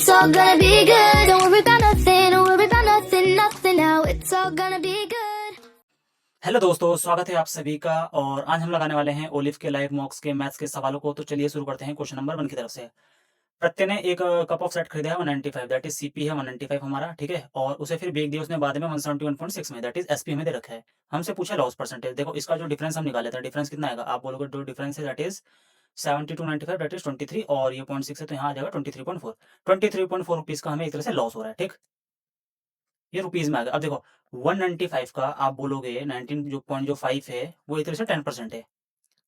it's all gonna be good. Don't worry about nothing, don't worry about nothing, nothing now. It's all gonna be good. Hello दोस्तों, स्वागत है आप सभी का। और आज हम लगाने वाले हैं ओलिव के लाइव मॉक्स के मैथ्स के सवालों को। तो चलिए शुरू करते हैं क्वेश्चन नंबर 1 की तरफ से। प्रत्यय ने एक कप ऑफ सेट खरीदा है 195, दैट इज सीपी है 195 हमारा, ठीक है। और उसे फिर बेच दिया उसने बाद में 171.6 में, दैट इज एसपी हमें दे रखा है। हमसे पूछा लॉस परसेंटेज। देखो इसका जो डिफरेंस हम निकाल लेते हैं। डिफरेंस कितना आएगा? आप बोलोगे जो डिफरेंस है that is 70 to 95, that is 23, और ये 0.6 है तो यहाँ आ जाएगा 23.4। 23.4 रुपीज का हमें एक तरह से लॉस हो रहा है, ठीक। ये रुपीज में आ गया। अब देखो 195 का आप बोलोगे 19 जो पॉइंट जो 5 है वो एक तरह से 10% है,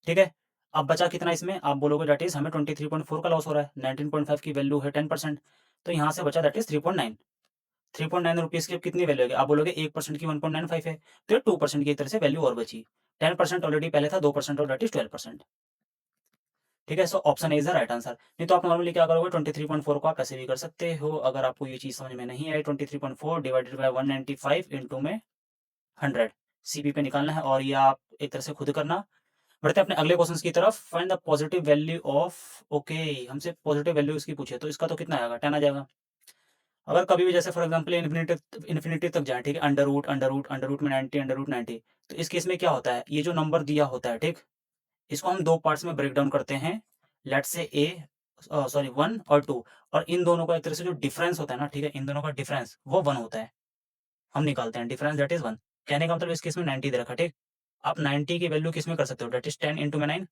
ठीक है। अब बचा कितना इसमें? आप बोलोगे दैट इज हमें 23.4 का लॉस हो रहा है। 19.5 की वैल्यू है 10%, तो यहाँ से बचा दैट इज 3.9। 3.9 रुपीज की अब कितनी वैल्यू है? आप बोलोगे 1% की 1.95 है, तो 2% की एक तरह से वैल्यू और बची। 10% ऑलरेडी पहले था, 2% और दैट इज 12%, ठीक है। So option A is the right answer. नहीं तो आप नॉर्मली क्या करोगे, 23.4 को आप ऐसे भी कर सकते हो। अगर आपको ये चीज समझ में नहीं आई, 23.4 डिवाइडेड बाय 195 इंटू में 100 सीपी पे निकालना है, और ये आप एक तरह से खुद करना। बढ़ते हैं अपने अगले क्वेश्चन की तरफ। Find the positive value of, okay, हमसे पॉजिटिव वैल्यू इसकी पूछे तो इसका तो कितना आएगा? 10 आ जाएगा। अगर कभी भी जैसे फॉर एग्जांपल इन्फिनिटी तक जाए, ठीक है, अंडर रूट में 90, अंडर रूट 90, तो इस केस में क्या होता है, ये जो नंबर दिया होता है, ठीक, इसको हम दो पार्ट्स में ब्रेक डाउन करते हैं। लेट्स से ए, सॉरी 1 और 2, और इन दोनों का एक तरह से जो डिफरेंस होता है ना, ठीक है, इन दोनों का डिफरेंस वो 1 होता है। हम निकालते हैं डिफरेंस दैट इज 1। कहने का मतलब इस केस में 90 दे रखा, ठीक। आप 90 की वैल्यू किस में कर सकते हो? दैट इज 10 इंटू में 9।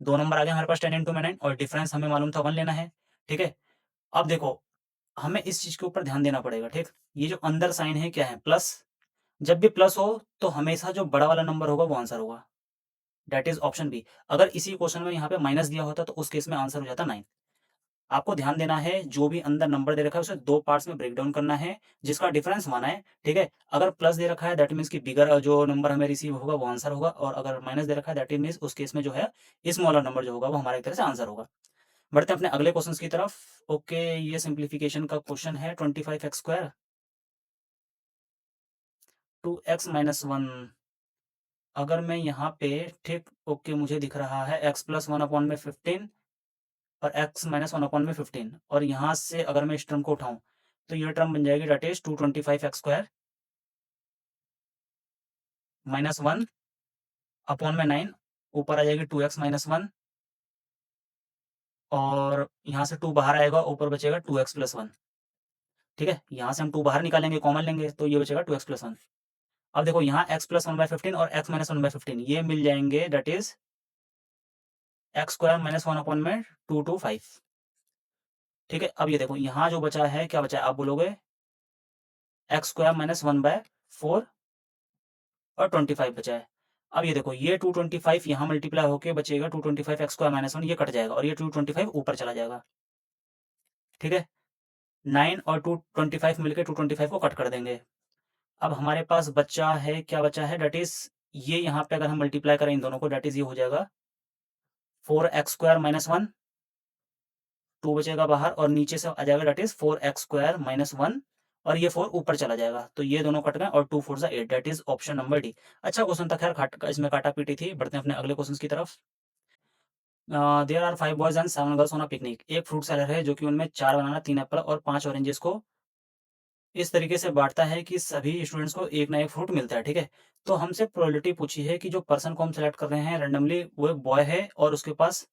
दो नंबर आ गए हमारे पास 10 इंटू में 9, और डिफरेंस हमें मालूम था 1 लेना है, ठीक है। अब देखो हमें इस चीज के ऊपर ध्यान देना पड़ेगा, ठीक। ये जो अंदर साइन है क्या है? प्लस। जब भी प्लस हो तो हमेशा जो बड़ा वाला नंबर होगा वो आंसर होगा, दैट इज ऑप्शन बी। अगर इसी क्वेश्चन में यहाँ पे माइनस दिया होता तो उस केस में आंसर हो जाता 9। आपको ध्यान देना है, जो भी अंदर नंबर दे रखा है उसे दो पार्ट्स में ब्रेक डाउन करना है, जिसका डिफरेंस माना है, ठीक है। अगर प्लस दे रखा है दैट मीन्स कि बिगर जो नंबर हमें रिसीव होगा वो आंसर होगा, और अगर माइनस दे रखा है दैट मीन्स उस केस में जो है स्मॉलर नंबर जो होगा वो हमारा एक तरह से आंसर होगा। बढ़ते हैं अपने अगले क्वेश्चन की तरफ। ओके, ये सिंप्लीफिकेशन का क्वेश्चन है। 25x² 2x-1। अगर मैं यहाँ पे, ठीक, ओके, मुझे दिख रहा है x+1/15 और x-1/15, और यहाँ से अगर मैं इस टर्म को उठाऊं तो ये टर्म बन जाएगी दैट इज 225x² -1/9, ऊपर आ जाएगी 2x-1, और यहाँ से 2 बाहर आएगा, ऊपर बचेगा 2x+1, ठीक है। यहाँ से हम 2 बाहर निकालेंगे, कॉमन लेंगे, तो ये बचेगा 2x+1। अब देखो यहाँ x+1/15 और x-1/15 ये मिल जाएंगे, दैट इज x² -1 में 225, ठीक है। अब ये देखो यहाँ जो बचा है, क्या बचा है? आप बोलोगे x² -1/4 और 25 बचा है। अब ये देखो ये 225 यहाँ मल्टीप्लाई होके बचेगा 225 x² -1, ये कट जाएगा और ये 225 ऊपर चला जाएगा, ठीक है। 9 और 225 मिलके 225 को कट कर देंगे। अब हमारे पास बचा है, क्या बचा है? दैट इज ये यहाँ पे अगर हम मल्टीप्लाई करें इन दोनों को, दैट इज ये हो जाएगा 4x² -1, 2 बचेगा बाहर, और नीचे से आ जाएगा दैट इज 4x² -1, और ये 4 ऊपर चला जाएगा, तो ये दोनों कट गए, और 2 4 8, that is option number D. अच्छा क्वेश्चन था, खैर इसमें काटा पीटी थी। बढ़ते हैं अपने अगले क्वेश्चन की तरफ। There are 5 boys and 7 girls on a picnic. एक फ्रूट सेलर है जो कि उनमें 4 बनाना, 3 एप्पल और 5 ऑरेंजेस को इस तरीके से बांटता है कि सभी स्टूडेंट्स को एक ना एक फ्रूट मिलता है, ठीक है। तो हमसे प्रोबेबिलिटी पूछी है कि जो पर्सन को हम सेलेक्ट कर रहे हैं रैंडमली वो एक बॉय है और उसके पास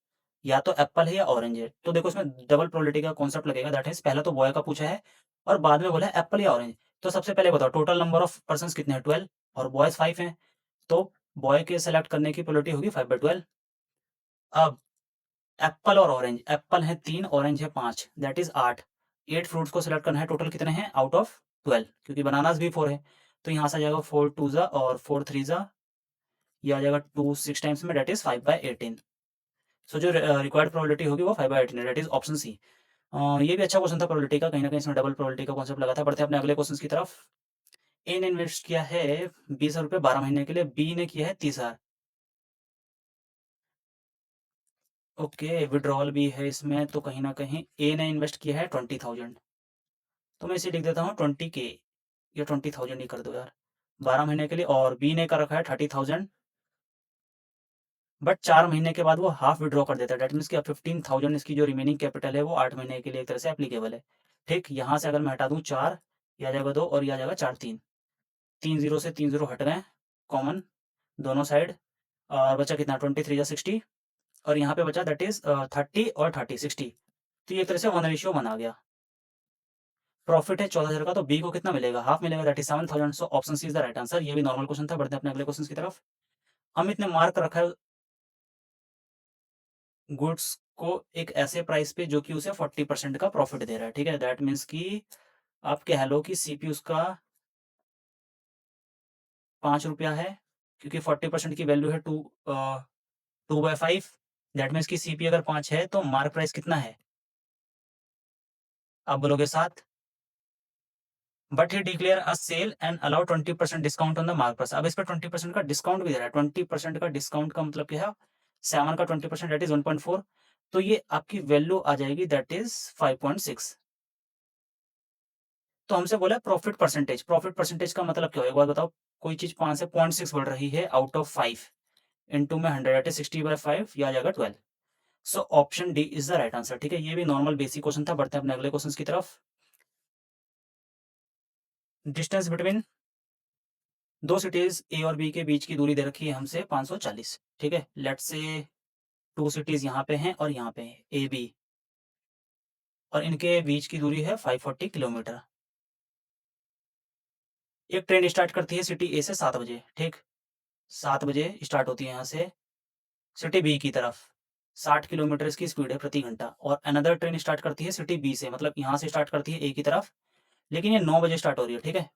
या तो एप्पल है या ऑरेंज है। तो देखो इसमें डबल प्रोबेबिलिटी का कॉन्सेप्ट लगेगा, दैट इज पहला तो बॉय का पूछा है और बाद में बोला है एप्पल या ऑरेंज। तो सबसे पहले बताओ टोटल नंबर ऑफ पर्सन कितने हैं? 12, और बॉयज 5 हैं, तो बॉय के सेलेक्ट करने की प्रोबेबिलिटी होगी 5/12। अब एप्पल और ऑरेंज, एप्पल है 3, ऑरेंज है 5, दैट इज 8। 8 फ्रूट्स को सिलेक्ट करना है, टोटल कितने हैं आउट ऑफ 12, क्योंकि बनानास भी 4 है। तो यहाँ से आ जाएगा 4 2 जा और 4 3 जा, ये आ जाएगा 2 6 टाइम्स में, दैट इज 5/18। सो जो रिक्वायर्ड प्रोबेबिलिटी होगी वो 5/18 है, दैट इज ऑप्शन सी। ये भी अच्छा क्वेश्चन था प्रोबेबिलिटी का, कहीं ना कहीं इसमें डबल प्रोबेबिलिटी का कॉन्सेप्ट लगा था। बढ़ते हैं अपने अगले क्वेश्चन की तरफ। ए ने इन्वेस्ट किया है 20,000 रुपये 12 महीने के लिए, बी ने किया है 30,000। ओके, विड्रॉल भी है इसमें, तो कहीं ना कहीं ए ने इन्वेस्ट किया है 20,000, तो मैं इसे लिख देता हूँ 20K, या 20,000 ही कर दो यार, 12 महीने के लिए। और बी ने कर रखा है 30,000, बट 4 महीने के बाद वो हाफ विड्रॉ कर देता है। दैट मीन्स कि अब 15,000 इसकी जो रिमेनिंग कैपिटल है वो 8 महीने के लिए एक तरह से एप्लीकेबल है। ठीक, यहाँ से अगर मैं हटा दूँ 4, ये आ जाएगा 2 और ये आ जाएगा 4, 3। 3 ज़ीरो से 3 ज़ीरो हट गए कॉमन दोनों साइड, और बचा कितना 23 या 60, और यहाँ पे बचा दैट इज़ 30 और 30 60। तो ये एक तरह से 1 रेशियो 1 आ गया। प्रॉफिट है 14,000 का, तो बी को कितना मिलेगा? हाफ मिलेगा, that is 7,000। So option C is the right answer. ये भी नॉर्मल क्वेश्चन था। बढ़ते हैं अपने अगले क्वेश्चन की तरफ। अमित ने मार्क रखा है गुड्स को एक ऐसे प्राइस पे जो कि उसे 40% का प्रॉफिट दे रहा है। ठीक है, दैट मीन्स कि आप कह लो कि सीपी उसका 5 रुपया है, क्योंकि 40% की वैल्यू है 2/5। दैट मीन्स कि सीपी अगर 5 है तो मार्क प्राइस कितना है? आप बोलोगे 7। But he declare a sale and allow 20% discount on the mark price. अब इस पर 20% का डिस्काउंट भी दे रहा है। 20% का डिस्काउंट का मतलब क्या है? 7 का 20% दैट इज 1.4। तो ये आपकी वैल्यू आ जाएगी दैट इज 5.6। तो हमसे बोला है प्रॉफिट परसेंटेज। प्रॉफिट परसेंटेज का मतलब क्या है? एक बात बताओ, कोई चीज 5 से 0.6 बढ़ रही है आउट ऑफ 5 इंटू में 100 दैट इज 60/5, या आ जाएगा 12। So option D is the right answer. ठीक है, ये भी नॉर्मल बेसिक क्वेश्चन था। बढ़ते हैं अपने अगले क्वेश्चन की तरफ। डिस्टेंस बिटवीन दो सिटीज ए और बी के बीच की दूरी दे रखी है हमसे 540। ठीक है, लेट्स से 2 सिटीज यहाँ पे हैं और यहाँ पे है ए बी, और इनके बीच की दूरी है 540 किलोमीटर। एक ट्रेन स्टार्ट करती है सिटी ए से 7 बजे। ठीक, 7 बजे स्टार्ट होती है यहाँ से सिटी बी की तरफ। 60 किलोमीटर इसकी स्पीड है प्रति घंटा। और अनदर ट्रेन स्टार्ट करती है सिटी बी से, मतलब यहाँ से स्टार्ट करती है ए की तरफ, लेकिन ये 9 बजे स्टार्ट हो रही है। ठीक है,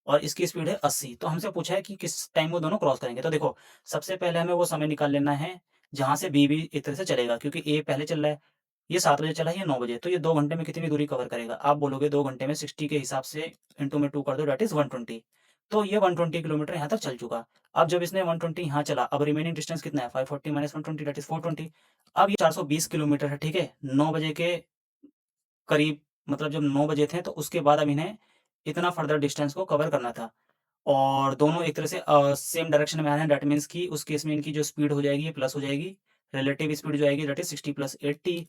और इसकी स्पीड है 80। तो हमसे पूछा है कि किस टाइम वो दोनों क्रॉस करेंगे। तो देखो, सबसे पहले हमें वो समय निकाल लेना है जहाँ से बी भी एक तरह से चलेगा, क्योंकि ए पहले चल रहा है। ये 7 बजे चला है, ये 9 बजे, तो ये 2 घंटे में कितनी दूरी कवर करेगा? आप बोलोगे 2 घंटे में 60 के हिसाब से इंटू में 2 कर दो, दैट इज़ 120। तो ये 120 किलोमीटर यहाँ तक चल चुका। अब जब इसने 120 यहाँ चला, अब रिमेनिंग डिस्टेंस कितना है? 540 माइनस 120 दैट इज़ 420। अब ये 420 किलोमीटर है। ठीक है, 9 बजे के करीब, मतलब जब 9 बजे थे तो उसके बाद अब इन्हें इतना फर्दर डिस्टेंस को कवर करना था। और दोनों एक तरह से सेम डायरेक्शन में आ रहे हैं। दैट मीन्स कि उस केस में इनकी जो स्पीड हो जाएगी ये प्लस हो जाएगी। रिलेटिव स्पीड जो आएगी दैट इज 60 प्लस 80,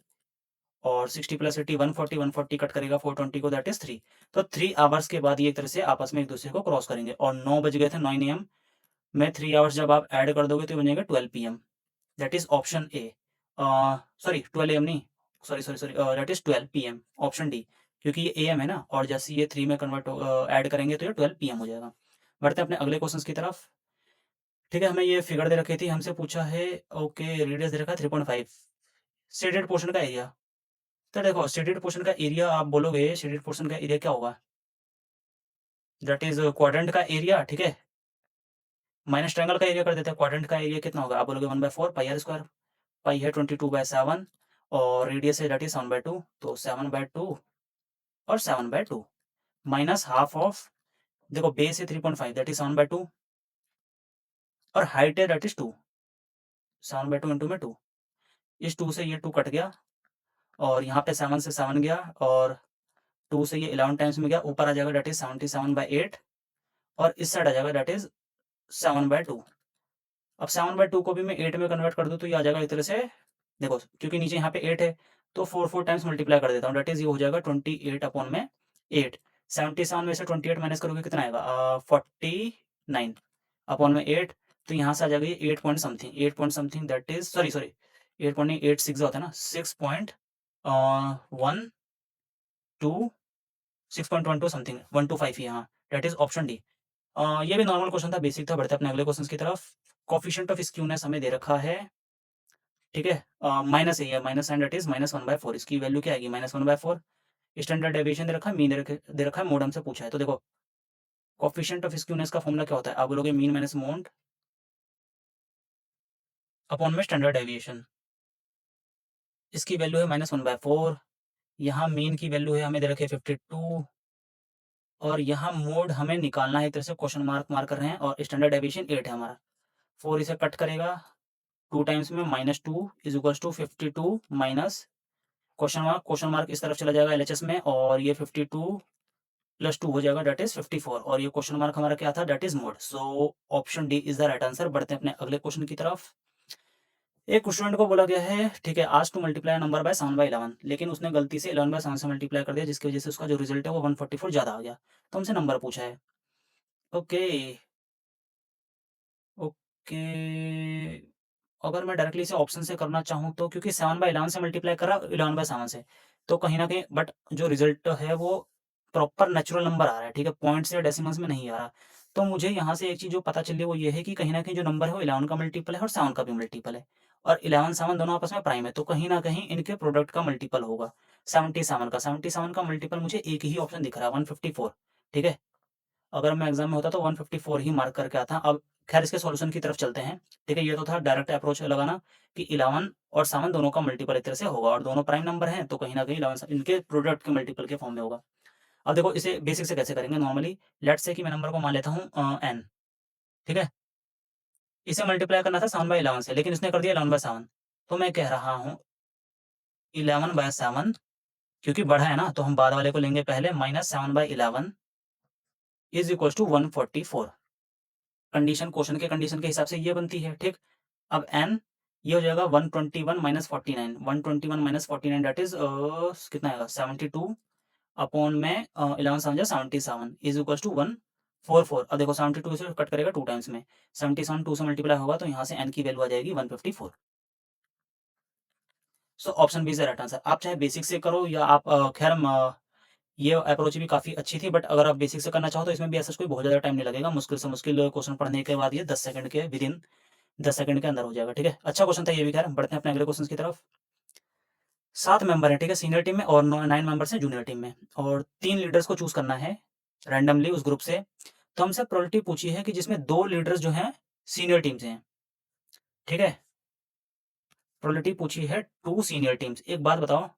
और 60 प्लस 80 140, 140 कट करेगा 420 को, दैट इज 3। तो 3 आवर्स के बाद ये एक तरह से आपस में एक दूसरे को क्रॉस करेंगे। और 9 बज गए थे 9 AM में 3 आवर्स जब आप ऐड कर दोगे तो ये बन जाएगा 12 PM। That is option A. Sorry 12 AM नहीं, sorry sorry sorry, that is 12 PM, option D. क्योंकि ये AM है ना, और जैसे ये 3 में कन्वर्ट ऐड करेंगे तो ये 12 PM हो जाएगा। बढ़ते हैं अपने अगले क्वेश्चन की तरफ। ठीक है, हमें ये फिगर दे रखी थी, हमसे पूछा है ओके रेडियस दे रखा है 3.5। शेडेड पोर्शन का एरिया। तो देखो, शेडेड पोर्शन का एरिया आप बोलोगे, शेडेड पोर्शन का एरिया क्या होगा? दैट इज क्वाड्रेंट का एरिया। ठीक है, माइनस ट्रायंगल का एरिया कर देते हैं। क्वाड्रेंट का एरिया कितना होगा? आप बोलोगे 1/4 पाई आर स्क्वायर। पाई है 22/7, और रेडियस है दैट इज 7/2, तो 7/2 और 7/2 माइनस हाफ ऑफ, देखो बेस है 3.5 दैट इज 7/2, और हाइट है दैट इज 2, 7/2 इंटू में 2। इस 2 से ये 2 कट गया, और यहाँ पे 7 से 7 गया, और 2 से ये 11 टाइम्स में गया, ऊपर आ जाएगा दैट इज 77/8, और इस साइड आ जाएगा दैट इज 7/2। अब 7/2 को भी मैं 8 में कन्वर्ट कर दूँ तो ये आ जाएगा एक तरह से, देखो क्योंकि नीचे यहाँ पे 8 है तो 4 टाइम्स मल्टीप्लाई कर देता हूँ, दैट इज ये हो जाएगा 28/8। 77 में से 28 माइनस करोगे कितना आएगा? 49/8। तो यहाँ से आ जाएगा ये 8 point something, 8 point something that is, sorry sorry, 8 point नहीं, 8 6 होता है ना, 6.12 6.12 समथिंग, 125 ही, हाँ दैट इज ऑप्शन डी। ये भी नॉर्मल क्वेश्चन था, बेसिक था। बढ़ते हैं अपने अगले क्वेश्चन की तरफ। कोफिशिएंट ऑफ स्क्यूनेस हमें दे रखा है। ठीक है, माइनस है, माइनस साइन दैट इज -1/4। इसकी वैल्यू क्या आएगी? -1/4। स्टैंडर्ड डेविएशन दे रखा है, मीन दे रखा है, मोड हमसे पूछा है। तो देखो, कोफिशिएंट ऑफ स्क्यूनेस का फॉर्मूला क्या होता है? आप बोलोगे मीन माइनस मोड अपॉन में स्टैंडर्ड डेविएशन। इसकी वैल्यू है -1/4। यहाँ मीन की वैल्यू है हमें दे रखी है 52, और यहाँ मोड हमें निकालना है, एक तरह से क्वेश्चन मार्क मार कर रहे हैं, और स्टैंडर्ड डेविएशन 8 है हमारा। 4 इसे कट करेगा 2 टाइम्स में, -2 is equals to 52 minus question mark इस तरफ चला जाएगा एलएचएस में, और ये 52 प्लस 2 हो जाएगा दैट इज 54, और ये क्वेश्चन मार्क हमारा क्या था? That is mode. So option D is the right answer. बढ़ते हैं अपने अगले क्वेश्चन की तरफ। एक स्टूडेंट को बोला गया है, ठीक है, asked to multiply number by 7/11, लेकिन उसने गलती से 11/7 से मल्टीप्लाई कर दिया, जिसकी वजह से उसका जो रिजल्ट है वो 144 ज़्यादा आ गया। तो हमसे नंबर पूछा है। Okay, okay. अगर मैं डायरेक्टली इसे ऑप्शन से करना चाहूँ तो क्योंकि 7/11 से मल्टीप्लाई करा 11/7 से, तो कहीं न कहीं बट जो रिजल्ट है वो प्रॉपर नेचुरल नंबर आ रहा है, ठीक है? पॉइंट्स या डेसिमल्स में नहीं आ रहा। तो मुझे यहाँ से एक चीज़ जो पता चली वो ये है कि कहीं न कहीं जो नंबर है वो 11 का मल्टीपल है और 7 का भी मल्टीपल है। और 11, 7 दोनों आपस में प्राइम है, तो कहीं न कहीं इनके प्रोडक्ट का मल्टीपल होगा 77 का। 77 का मल्टीपल मुझे एक ही ऑप्शन दिख रहा है 154, ठीक है? अगर मैं एग्ज़ाम में होता तो 154 ही मार्क करके आता। अब ख़ैर इसके सॉल्यूशन की तरफ चलते हैं, ठीक है? ये तो था डायरेक्ट अप्रोच लगाना कि 11 और 7 दोनों का मल्टीपल एक तरह से होगा और दोनों प्राइम नंबर हैं, तो कहीं न कहीं 11 इनके प्रोडक्ट के मल्टीपल के फॉर्म में होगा। अब देखो इसे बेसिक से कैसे करेंगे नॉर्मली, लेट्स से कि मैं नंबर को मान लेता हूँ n, ठीक है? इसे मल्टीप्लाई करना था 7/11 से, लेकिन इसने कर दिया 11/7, तो मैं कह रहा हूँ 11/7 क्योंकि बड़ा है ना, तो हम बाद वाले को लेंगे पहले minus 7/11 is equals to 144। Condition question के कंडीशन के हिसाब से ये बनती है, ठीक? अब n ये हो जाएगा 121 माइनस 49, 121 माइनस 49 दैट इज़ कितना आएगा 72 अपॉन में 11 7 जा 77 इज़ इक्वल्स टू 144। अब देखो 72 से कट करेगा 2 टाइम्स में, 77 2 से मल्टीप्लाई होगा तो यहाँ से n की वैल्यू आ जाएगी 154। So option B is the right answer. आप चाहे बेसिक से करो या आप खैर ये अप्रोच भी काफ़ी अच्छी थी, बट अगर आप बेसिक से करना चाहो तो इसमें भी ऐसा कोई बहुत ज़्यादा टाइम नहीं लगेगा। मुश्किल से मुश्किल क्वेश्चन पढ़ने के बाद ये 10 सेकंड के विदिन 10 सेकंड के अंदर हो जाएगा, ठीक है? अच्छा क्वेश्चन था ये भी। खैर बढ़ते हैं अपने अगले क्वेश्चन की तरफ। 7 मेंबर हैं, ठीक है, सीनियर टीम में और 9 मेंबर्स हैं जूनियर टीम में और 3 लीडर्स को चूज़ करना है रैंडमली उस ग्रुप से। तो हमसे प्रोबेबिलिटी पूछी है कि जिसमें 2 लीडर्स जो हैं सीनियर टीम से हैं, ठीक है? प्रोबेबिलिटी पूछी है 2 सीनियर टीम्स। एक बात बताओ,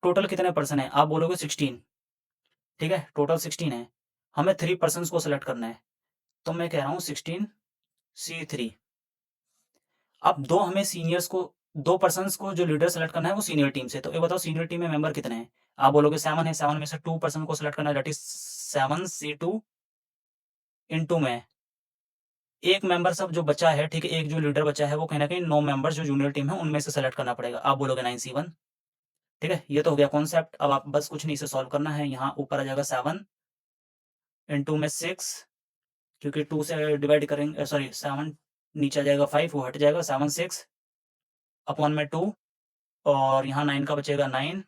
टोटल कितने पर्सन हैं? आप बोलोगे 16, ठीक है? टोटल 16 है। हमें 3 पर्सन्स को सेलेक्ट करना है। तो मैं कह रहा हूँ 16 C3। अब 2 हमें सीनियर्स को 2 पर्सन्स को जो लीडर सेलेक्ट करना है वो सीनियर टीम से। तो ये बताओ सीनियर टीम में मेंबर कितने हैं? आप बोलोगे 7 है, 7 में से 2 पर्सन को सेलेक्ट करना है दैट इज़ 7 C2 इनटू में एक मेंबर सब जो बचा है, ठीक है, एक जो लीडर बचा है वो कहीं न कहीं 9 मेंबर्स जो जूनियर टीम है उनमें से सेलेक्ट करना पड़ेगा। आप बोलोगे 9C1, ठीक है? ये तो हो गया कॉन्सेप्ट। अब आप बस कुछ नहीं, इसे सॉल्व करना है। यहाँ ऊपर आ जाएगा 7 इनटू में 6 क्योंकि 2 से डिवाइड करेंगे, सॉरी 7 नीचे आ जाएगा 5 वो हट जाएगा 7 6 अपॉन में 2 और यहाँ 9 का बचेगा 9।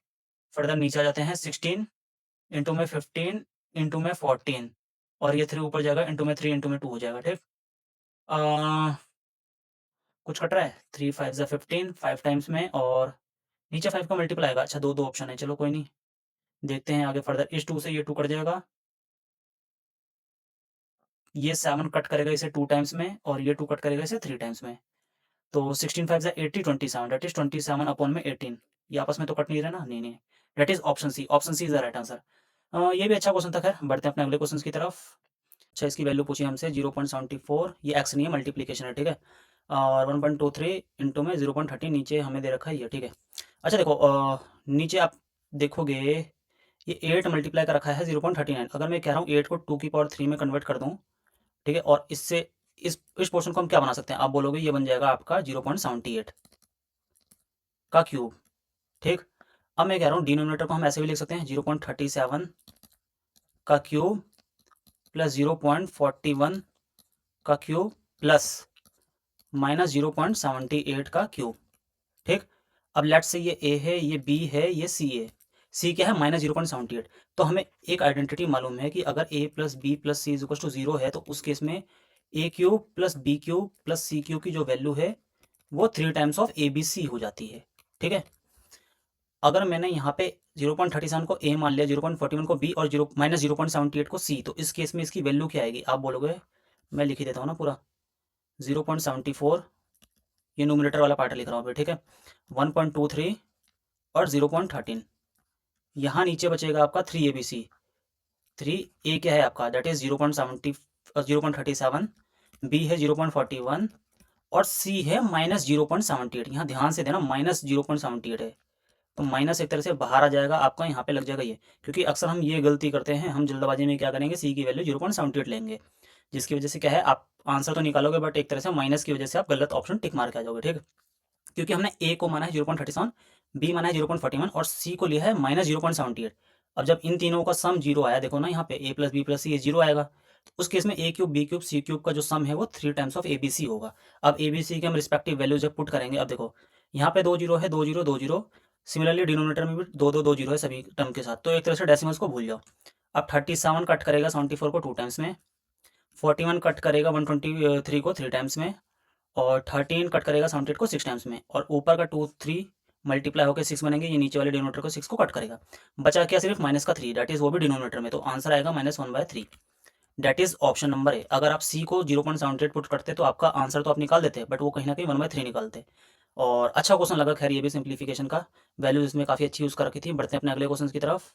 फर्दर नीचे आ जाते हैं 16 इंटू में 15 इंटू में 14 और ये 3 ऊपर जाएगा इंटू में 3 इंटू में 2 हो जाएगा, ठीक? कुछ कट रहा है 3 5 ज़ा 15 5 टाइम्स में और नीचे 5 का मल्टीपल आएगा। अच्छा 2 ऑप्शन है, चलो कोई नहीं, देखते हैं आगे फर्दर। इस 2 से ये 2 कट जाएगा, ये 7 कट करेगा इसे 2 टाइम्स में और ये 2 कट करेगा इसे 3 टाइम्स में। तो 16 5 ज़ा 80 27 दैट इज़ 27 अपॉन में 18। ये आपस में तो कट नहीं रहे ना? नहीं, नहीं। That is option C. Option C is the right answer. ये भी अच्छा क्वेश्चन था। खैर बढ़ते हैं अपने अगले क्वेश्चन की तरफ। अच्छा इसकी वैल्यू पूछी हमसे 0.74, ये एक्स नहीं है मल्टीप्लिकेशन है, ठीक है? और 1.23 इंटू में 0.30 नीचे हमें दे रखा है ये, ठीक है? अच्छा देखो नीचे आप देखोगे ये 8 मल्टीप्लाई का रखा है 0.39। अगर मैं कह रहा हूँ 8 को 2 की पावर 3 में कन्वर्ट कर दूँ, ठीक है? और इससे इस पोर्शन को हम क्या बना सकते हैं? आप बोलोगे ये बन जाएगा आपका 0.78 का क्यूब, ठीक? अब मैं कह रहा हूँ डिनोमिनेटर को हम ऐसे भी लिख सकते हैं 0.37 का क्यूब प्लस 0.41 का क्यूब प्लस माइनस 0.78 का क्यूब, ठीक? अब लेट्स से ये ए है, ये बी है, ये सी है। सी क्या है? माइनस 0.78। तो हमें एक आइडेंटिटी मालूम है कि अगर a plus B plus c is equal to 0 है तो उस केस में a cube plus b cube plus c cube की जो वैल्यू है वो 3 times of A B c हो जाती है, ठीक है? अगर मैंने यहाँ पे 0.37 को ए मान लिया, 0.41 को बी और माइनस 0.78 को सी, तो इस केस में इसकी वैल्यू क्या आएगी? आप बोलोगे, मैं लिख ही देता हूँ ना पूरा, 0.74 ये न्यूमरेटर वाला पार्ट लिख रहा हूँ अभी, ठीक है? 1.23 और 0.13। यहाँ नीचे बचेगा आपका 3ABC। 3A क्या है आपका? दैट इज 0.37, बी है 0.41 और सी है माइनस 0.78। यहाँ ध्यान से देना, माइनस 0.78 है, तो माइनस एक तरह से बाहर आ जाएगा आपका, यहाँ पे लग जाएगा ये, क्योंकि अक्सर हम ये गलती करते हैं, हम जल्दबाजी में क्या करेंगे, सी की वैल्यू 0.78 लेंगे, जिसकी वजह से क्या है आप आंसर तो निकालोगे बट एक तरह से माइनस की वजह से आप गलत ऑप्शन टिक मार के आ जाओगे, ठीक है? क्योंकि हमने ए को माना है 0.37, बी माना है 0.41 और सी को लिया है -0.78। अब जब इन तीनों का सम 0 आया, देखो ना यहाँ पे a plus B plus C ये 0 आएगा, तो उस केस में a cube B cube C cube का जो सम है वो 3 times of A B C होगा। अब ए बी सी के हम रिस्पेक्टिव वैल्यू जब पुट करेंगे, अब देखो यहाँ पे 2 जीरो है, 2 जीरो 2 जीरो, सिमिलरली डिनोमिनेटर में भी 2 जीरो है सभी टर्म के साथ, तो एक तरह से डेसिमल्स को भूल जाओ। अब 37 कट करेगा 74 को 2 टाइम्स में, 41 कट करेगा 123 को 3 टाइम्स में, और 13 कट करेगा 78 को 6 टाइम्स में, और ऊपर का 2 3 मल्टीप्लाई होकर 6 बनेंगे, ये नीचे वाले डिनोमिनेटर को 6 को कट करेगा, बचा क्या सिर्फ माइनस का 3, दैट इज वो भी डिनोमिनेटर में, तो आंसर आएगा -1/3। That is option number A. अगर आप सी को 0.78 पुट करते तो आपका आंसर तो आप निकाल देते, बट वो कहीं ना कहीं 1/3 निकालते। और अच्छा क्वेश्चन लगा, खैर ये भी सिंप्लीफिकेशन का वैल्यू इसमें काफ़ी अच्छी यूज़ कर रखी थी। बढ़ते हैं अपने अगले क्वेश्चन की तरफ।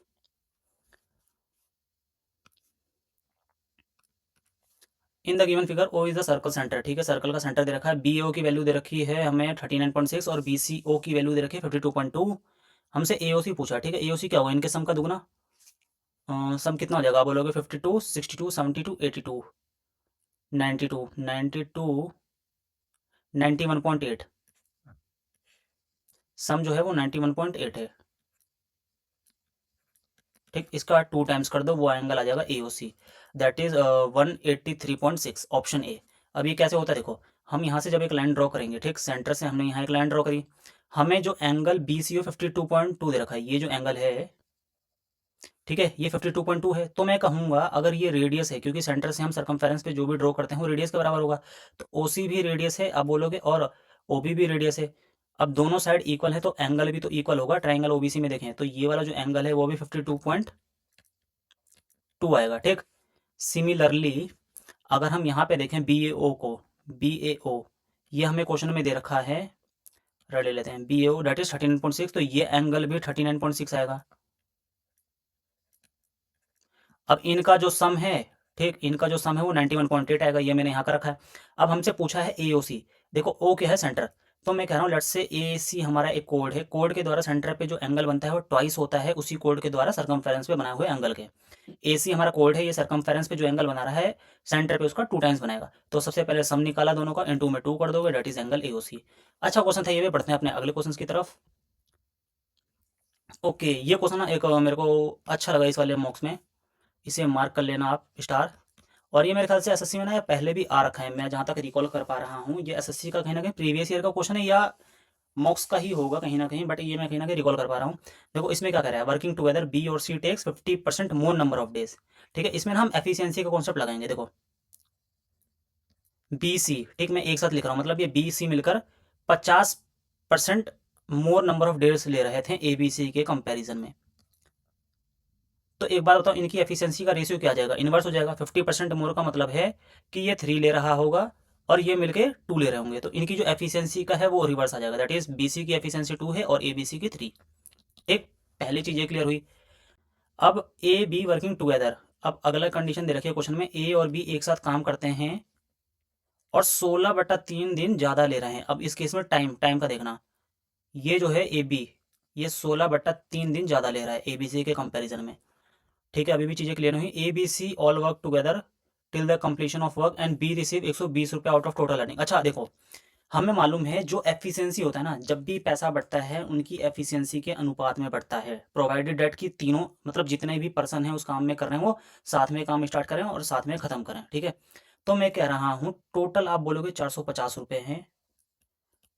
In the given figure O is the circle centre, ठीक है, सर्कल का सेंटर दे रखा है, बी ओ की वैल्यू दे रखी है हमें 39.6 और बी सी ओ की वैल्यू दे रखी है 52.2। हमसे ए ओ सी पूछा, ठीक है, ए ओ सी क्या होगा, इनके सम का दुगना, सम कितना हो जाएगा, आप बोलोगे 52 62 72 82 92 92 91.8, सम जो है वो 91.8 है, ठीक, इसका 2 टाइम्स कर दो, वो एंगल आ जाएगा ए ओ सी, दैट इज 183.6, ऑप्शन ए। अब ये कैसे होता है, देखो हम यहाँ से जब एक लाइन ड्रॉ करेंगे, ठीक, सेंटर से हमने यहाँ एक लाइन ड्रॉ करी, हमें जो एंगल बी सी ओ 52.2 दे रखा है, ये जो एंगल है, ठीक है, ये 52.2 है, तो मैं कहूँगा अगर ये रेडियस है, क्योंकि सेंटर से हम सर्कमफेरेंस पे जो भी ड्रॉ करते हैं वो रेडियस के बराबर होगा, तो ओ सी भी रेडियस है, आप बोलोगे, और ओ बी भी रेडियस है। अब दोनों साइड इक्वल है तो एंगल भी तो इक्वल होगा, ट्राइंगल ओबीसी में देखें तो ये वाला जो एंगल है वो भी 52.2 आएगा, ठीक। सिमिलरली अगर हम यहाँ पे देखें बी ए ओ को, बी ए ओ ये हमें क्वेश्चन में दे रखा है, ले लेते हैं B A O, that is 39.6, तो ये एंगल भी 39.6 आएगा। अब इनका जो सम है, ठीक, इनका जो सम है वो 91.8 आएगा, ये मैंने यहाँ का रखा है। अब हमसे पूछा है ए ओ सी, देखो ओ क्या है, सेंटर, तो मैं कह रहा हूँ लेट्स से ए सी हमारा एक कोड है, कोड के द्वारा सेंटर पे जो एंगल बनता है वो ट्वाइस होता है उसी कोड के द्वारा सर्कमफेरेंस पे बनाए हुए एंगल के। ए सी हमारा कोड है, ये सर्कमफेरेंस पे जो एंगल बना रहा है सेंटर पे उसका 2 टाइम्स बनाएगा, तो सबसे पहले सम निकाला दोनों का, इनटू में 2 कर दोगे, डेट इज एंगल ए ओ सी। अच्छा क्वेश्चन था ये भी, बढ़ते हैं अपने अगले क्वेश्चन की तरफ। ओके, ये क्वेश्चन ना एक मेरे को अच्छा लगा इस वाले मॉक्स में, इसे मार्क कर लेना आप स्टार। और ये मेरे ख्याल से एसएससी में ना ये पहले भी आ रखा है, मैं जहाँ तक रिकॉल कर पा रहा हूँ, ये एसएससी का कहीं ना कहीं प्रीवियस ईयर का क्वेश्चन है या मॉक्स का ही होगा कहीं ना कहीं, बट ये मैं कहीं ना कहीं रिकॉल कर पा रहा हूँ। देखो इसमें क्या कर रहा है, वर्किंग टुगेदर बी और c takes 50% more number of days, ठीक है, इसमें ना हम एफिशिएंसी का कॉन्सेप्ट लगाएंगे। देखो बी सी, ठीक, मैं एक साथ लिख रहा हूँ, मतलब ये बी सी मिलकर 50% मोर नंबर ऑफ डेज ले रहे थे ए बी सी के कंपेरिजन में। तो एक बार बताओ इनकी एफिशिएंसी का रेशियो क्या आ जाएगा, इन्वर्स हो जाएगा। 50% मोर का मतलब है कि ये 3 ले रहा होगा और ये मिलके 2 ले रहे होंगे, तो इनकी जो एफिशिएंसी का है वो रिवर्स आ जाएगा, दैट इज बीसी की एफिशिएंसी 2 है और एबीसी की 3। एक पहली चीज ये क्लियर हुई। अब ए बी वर्किंग टुगेदर, अब अगला कंडीशन दे रखी है क्वेश्चन में, ए और बी एक साथ काम करते हैं और 16/3 दिन ज्यादा ले रहे हैं। अब इस केस में टाइम का देखना, ये जो है ए बी, ये 16/3 दिन ज्यादा ले रहा है एबीसी के कंपेरिजन में, ठीक है, अभी भी चीज़ें क्लियर हुई। A B C all work together till the completion of work and B receive 120 रुपये आउट ऑफ टोटल अर्निंग। अच्छा देखो, हमें मालूम है जो एफिशिएंसी होता है ना, जब भी पैसा बढ़ता है उनकी एफिशिएंसी के अनुपात में बढ़ता है, प्रोवाइडेड डेट की तीनों, मतलब जितने भी पर्सन हैं उस काम में कर रहे हैं वो साथ में काम स्टार्ट करें और साथ में ख़त्म करें, ठीक है। तो मैं कह रहा हूँ टोटल आप बोलोगे 450 रुपये हैं,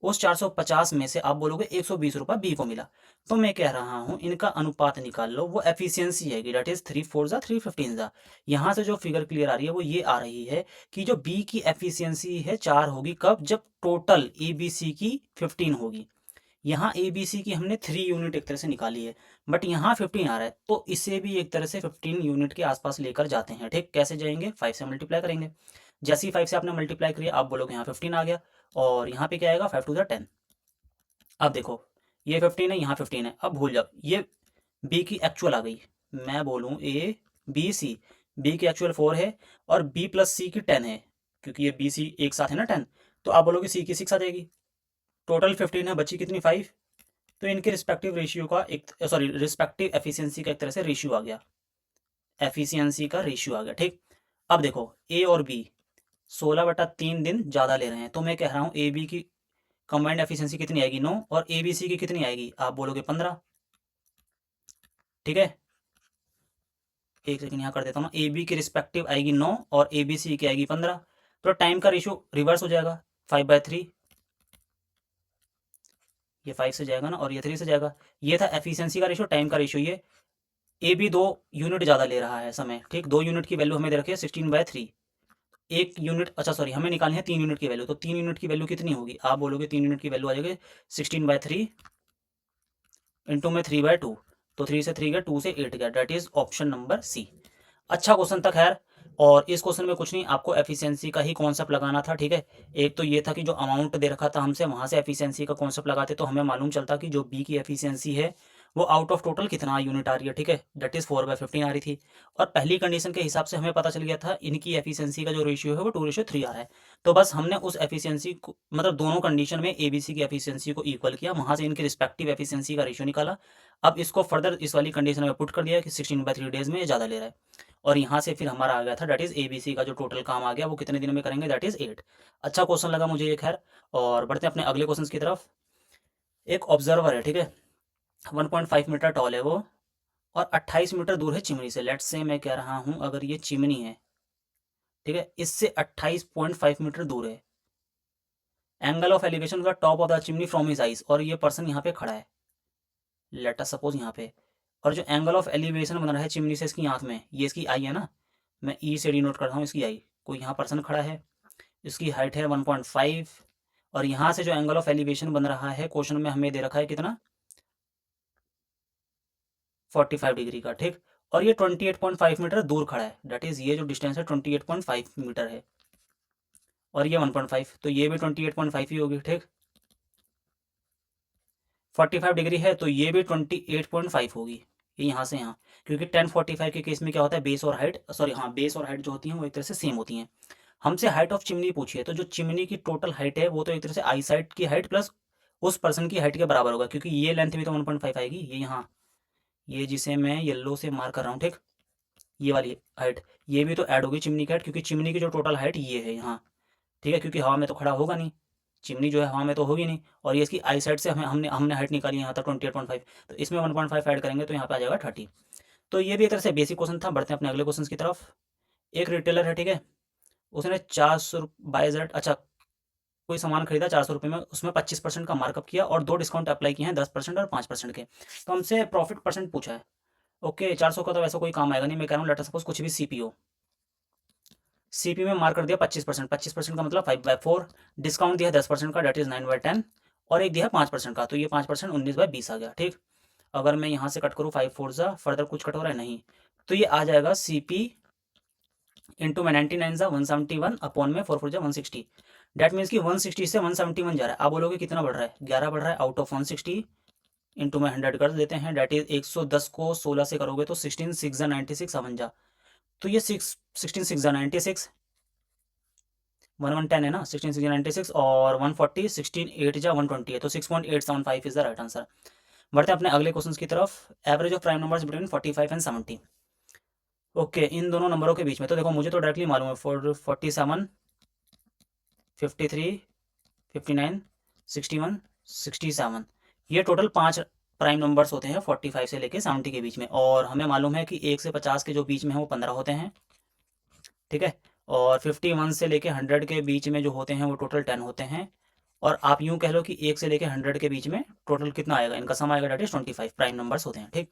उस 450 में से आप बोलोगे 120 रुपये बी को मिला, तो मैं कह रहा हूँ इनका अनुपात निकाल लो, वो एफिशिएंसी है, डेट इज 3 4 जा 3 15 जा। यहाँ से जो फिगर क्लियर आ रही है वो ये आ रही है कि जो बी की एफिशिएंसी है 4 होगी, कब, जब टोटल ए बी सी की 15 होगी। यहाँ ए बी सी की हमने 3 यूनिट एक तरह से निकाली है, बट यहाँ 15 आ रहा है, तो इसे भी एक तरह से 15 यूनिट के आसपास लेकर जाते हैं, ठीक। कैसे जाएंगे, 5 से मल्टीप्लाई करेंगे, जैसे ही 5 से आपने मल्टीप्लाई करिए आप बोलोगे यहाँ 15 आ गया, और यहाँ पे क्या आएगा 5 टू द 10। अब देखो ये 15 है, यहाँ 15 है, अब भूल जाओ, ये बी की एक्चुअल आ गई, मैं बोलूँ ए बी सी, बी की एक्चुअल 4 है और बी प्लस सी की 10 है, क्योंकि ये बी सी एक साथ है ना 10, तो आप बोलोगे सी की 6 आ जाएगी, टोटल 15 है, बची कितनी 5, तो इनके रिस्पेक्टिव रेशियो का एक, सॉरी रिस्पेक्टिव एफिशिएंसी का एक तरह से रेशियो आ गया, एफिशिएंसी का रेशियो आ गया, ठीक। अब देखो ए और बी 16/3 दिन ज़्यादा ले रहे हैं, तो मैं कह रहा हूँ ए बी की कंबाइंड एफिशिएंसी कितनी आएगी 9 और ABC की कितनी आएगी आप बोलोगे 15। ठीक है, एक सेकंड यहाँ कर देता हूँ ना, AB की रिस्पेक्टिव आएगी 9 और ABC की आएगी 15। तो टाइम का रेशियो रिवर्स हो जाएगा, 5/3, ये 5 से जाएगा ना और ये 3 से जाएगा। ये था एफिशिएंसी का रेशियो, टाइम का रेशियो। ये AB 2 यूनिट ज़्यादा ले रहा है समय, ठीक, 2 यूनिट की वैल्यू हमें दे रखी है 16/3। 1 यूनिट, अच्छा सॉरी, हमें निकालनी है 3 यूनिट की वैल्यू। तो 3 यूनिट की वैल्यू कितनी होगी आप बोलोगे 3 यूनिट की वैल्यू आ जाएगी 16/3 इंटू में 3/2। तो 3 से 3 गया, 2 से 8 गया, that is option number C. अच्छा क्वेश्चन था खैर। और इस क्वेश्चन में कुछ नहीं, आपको एफिशिएंसी का ही कॉन्सेप्ट लगाना था। ठीक है, एक तो ये था कि जो अमाउंट दे रखा था हमसे वहाँ से एफिशिएंसी का कॉन्सेप्ट लगाते तो हमें मालूम चलता कि जो बी की एफिशिएंसी है वो आउट ऑफ टोटल कितना यूनिट आ रही है। ठीक है, डेट इज 4/15 आ रही थी। और पहली कंडीशन के हिसाब से हमें पता चल गया था इनकी एफिशिएंसी का जो रेशियो है वो 2:3 आ रहा है। तो बस हमने उस एफिशिएंसी को, मतलब दोनों कंडीशन में ABC की एफिशिएंसी को इक्वल किया, वहाँ से इनकी रिस्पेक्टिव एफिशिएंसी का रेशियो निकाला। अब इसको फर्दर इस वाली कंडीशन में पुट कर दिया कि 16/3 डेज में ज़्यादा ले रहा है। और यहाँ से फिर हमारा आ गया था, दैट इज ABC का जो टोटल काम आ गया वो कितने दिनों में करेंगे, दैट इज 8। अच्छा क्वेश्चन लगा मुझे ये खैर। और बढ़ते हैं अपने अगले क्वेश्चन की तरफ। एक ऑब्जर्वर है, ठीक है, 1.5 मीटर टॉल है वो और 28 मीटर दूर है चिमनी से। लेट्स से मैं कह रहा हूँ अगर ये चिमनी है, ठीक है, इससे 28.5 मीटर दूर है। Angle of elevation the top of the chimney from his eyes, और ये पर्सन यहाँ पे खड़ा है, लेट अस सपोज यहाँ पे। और जो एंगल ऑफ एलिवेशन बन रहा है चिमनी से इसकी आंख में, ये इसकी आई है ना, मैं ई से डिनोट करता हूँ इसकी आई। कोई यहाँ पर्सन खड़ा है, इसकी हाइट है 1.5 और यहाँ से जो एंगल ऑफ एलिवेशन बन रहा है क्वेश्चन में हमें दे रखा है कितना, 45 डिग्री का। ठीक, और ये 28.5 मीटर दूर खड़ा है, दैट इज ये जो डिस्टेंस है 28.5 मीटर है और ये 1.5, तो ये भी 28.5 ही होगी। ठीक, 45 डिग्री है तो ये भी 28.5 होगी, ये यहाँ से यहाँ, क्योंकि 1045 के केस में क्या होता है, बेस और हाइट, सॉरी हाँ, बेस और हाइट जो होती हैं वो एक तरह से सेम होती हैं। हमसे हाइट ऑफ चिमनी पूछी है, तो जो चिमनी की टोटल हाइट है वो तो एक तरह से आई साइड की हाइट प्लस उस पर्सन की हाइट के बराबर होगा, क्योंकि ये लेंथ भी तो 1.5 आएगी, ये यहाँ, ये जिसे मैं येलो से मार्क कर रहा हूँ, ठीक, ये वाली हाइट, ये भी तो ऐड होगी चिमनी की हाइट, क्योंकि चिमनी की जो टोटल हाइट ये है यहाँ। ठीक है, क्योंकि हवा में तो खड़ा होगा नहीं, चिमनी जो है हवा में तो होगी नहीं, और ये इसकी आई साइड से हमें हमने हमने हाइट निकाली यहाँ तक 28.5, तो इसमें 1.5 ऐड करेंगे तो यहाँ पे आ जाएगा 30। तो ये भी एक तरह से बेसिक क्वेश्चन था। बढ़ते हैं अपने अगले क्वेश्चन की तरफ। एक रिटेलर है, ठीक है, उसने 400 बाय जेड, अच्छा, कोई सामान खरीदा 400 रुपये में, उसमें 25% का मार्कअप किया और 2 डिस्काउंट अप्लाई किए हैं 10% और 5% के। तो हमसे प्रॉफिट परसेंट पूछा है। ओके, 400 का तो वैसा कोई काम आएगा नहीं, मैं कह रहा हूँ लेट अस सपोज कुछ भी सीपी में मार्क कर दिया 25%, 25% का मतलब 5/4, डिस्काउंट दिया 10% का, डेट इज 9/10, और एक दिया 5% का, तो ये 5% 19/20 आ गया। ठीक, अगर मैं यहाँ से कट करूँ 5 4 जा, फर्दर कुछ कट हो रहा है नहीं, तो ये आ जाएगा CP इंटू में 99 जा 171 अपॉन में 4 4 जा 160। डेट मीन्स कि 160 से 171 जा रहा है। आप बोलोगे कितना बढ़ रहा है, 11 बढ़ रहा है आउट ऑफ 160, इंटू में 100 कर देते हैं, डेट इज 110 को 16 से करोगे तो 16 6 जा 96 7 जा, तो ये 16 6 जा 96, 1110 है ना, 16 6 96 और 140, 16 8 जा 120 है, तो 6.875 इज द राइट आंसर। बढ़ते हैं अपने अगले क्वेश्चन की तरफ। Average of prime numbers between 45 and 70। Okay, इन दोनों नंबरों के बीच में, तो देखो मुझे तो डायरेक्टली मालूम है 47 53 59 61 67, ये टोटल 5 प्राइम नंबर्स होते हैं 45 से लेके 70 के बीच में, और हमें मालूम है कि 1 से 50 के जो बीच में है वो 15 होते हैं। ठीक है, और 51 से लेके 100 के बीच में जो होते हैं वो टोटल 10 होते हैं, और आप यूँ कह लो कि 1 से लेके 100 के बीच में टोटल कितना आएगा, इनका सम आएगा, डेट इज 25 प्राइम नंबर्स होते हैं। ठीक,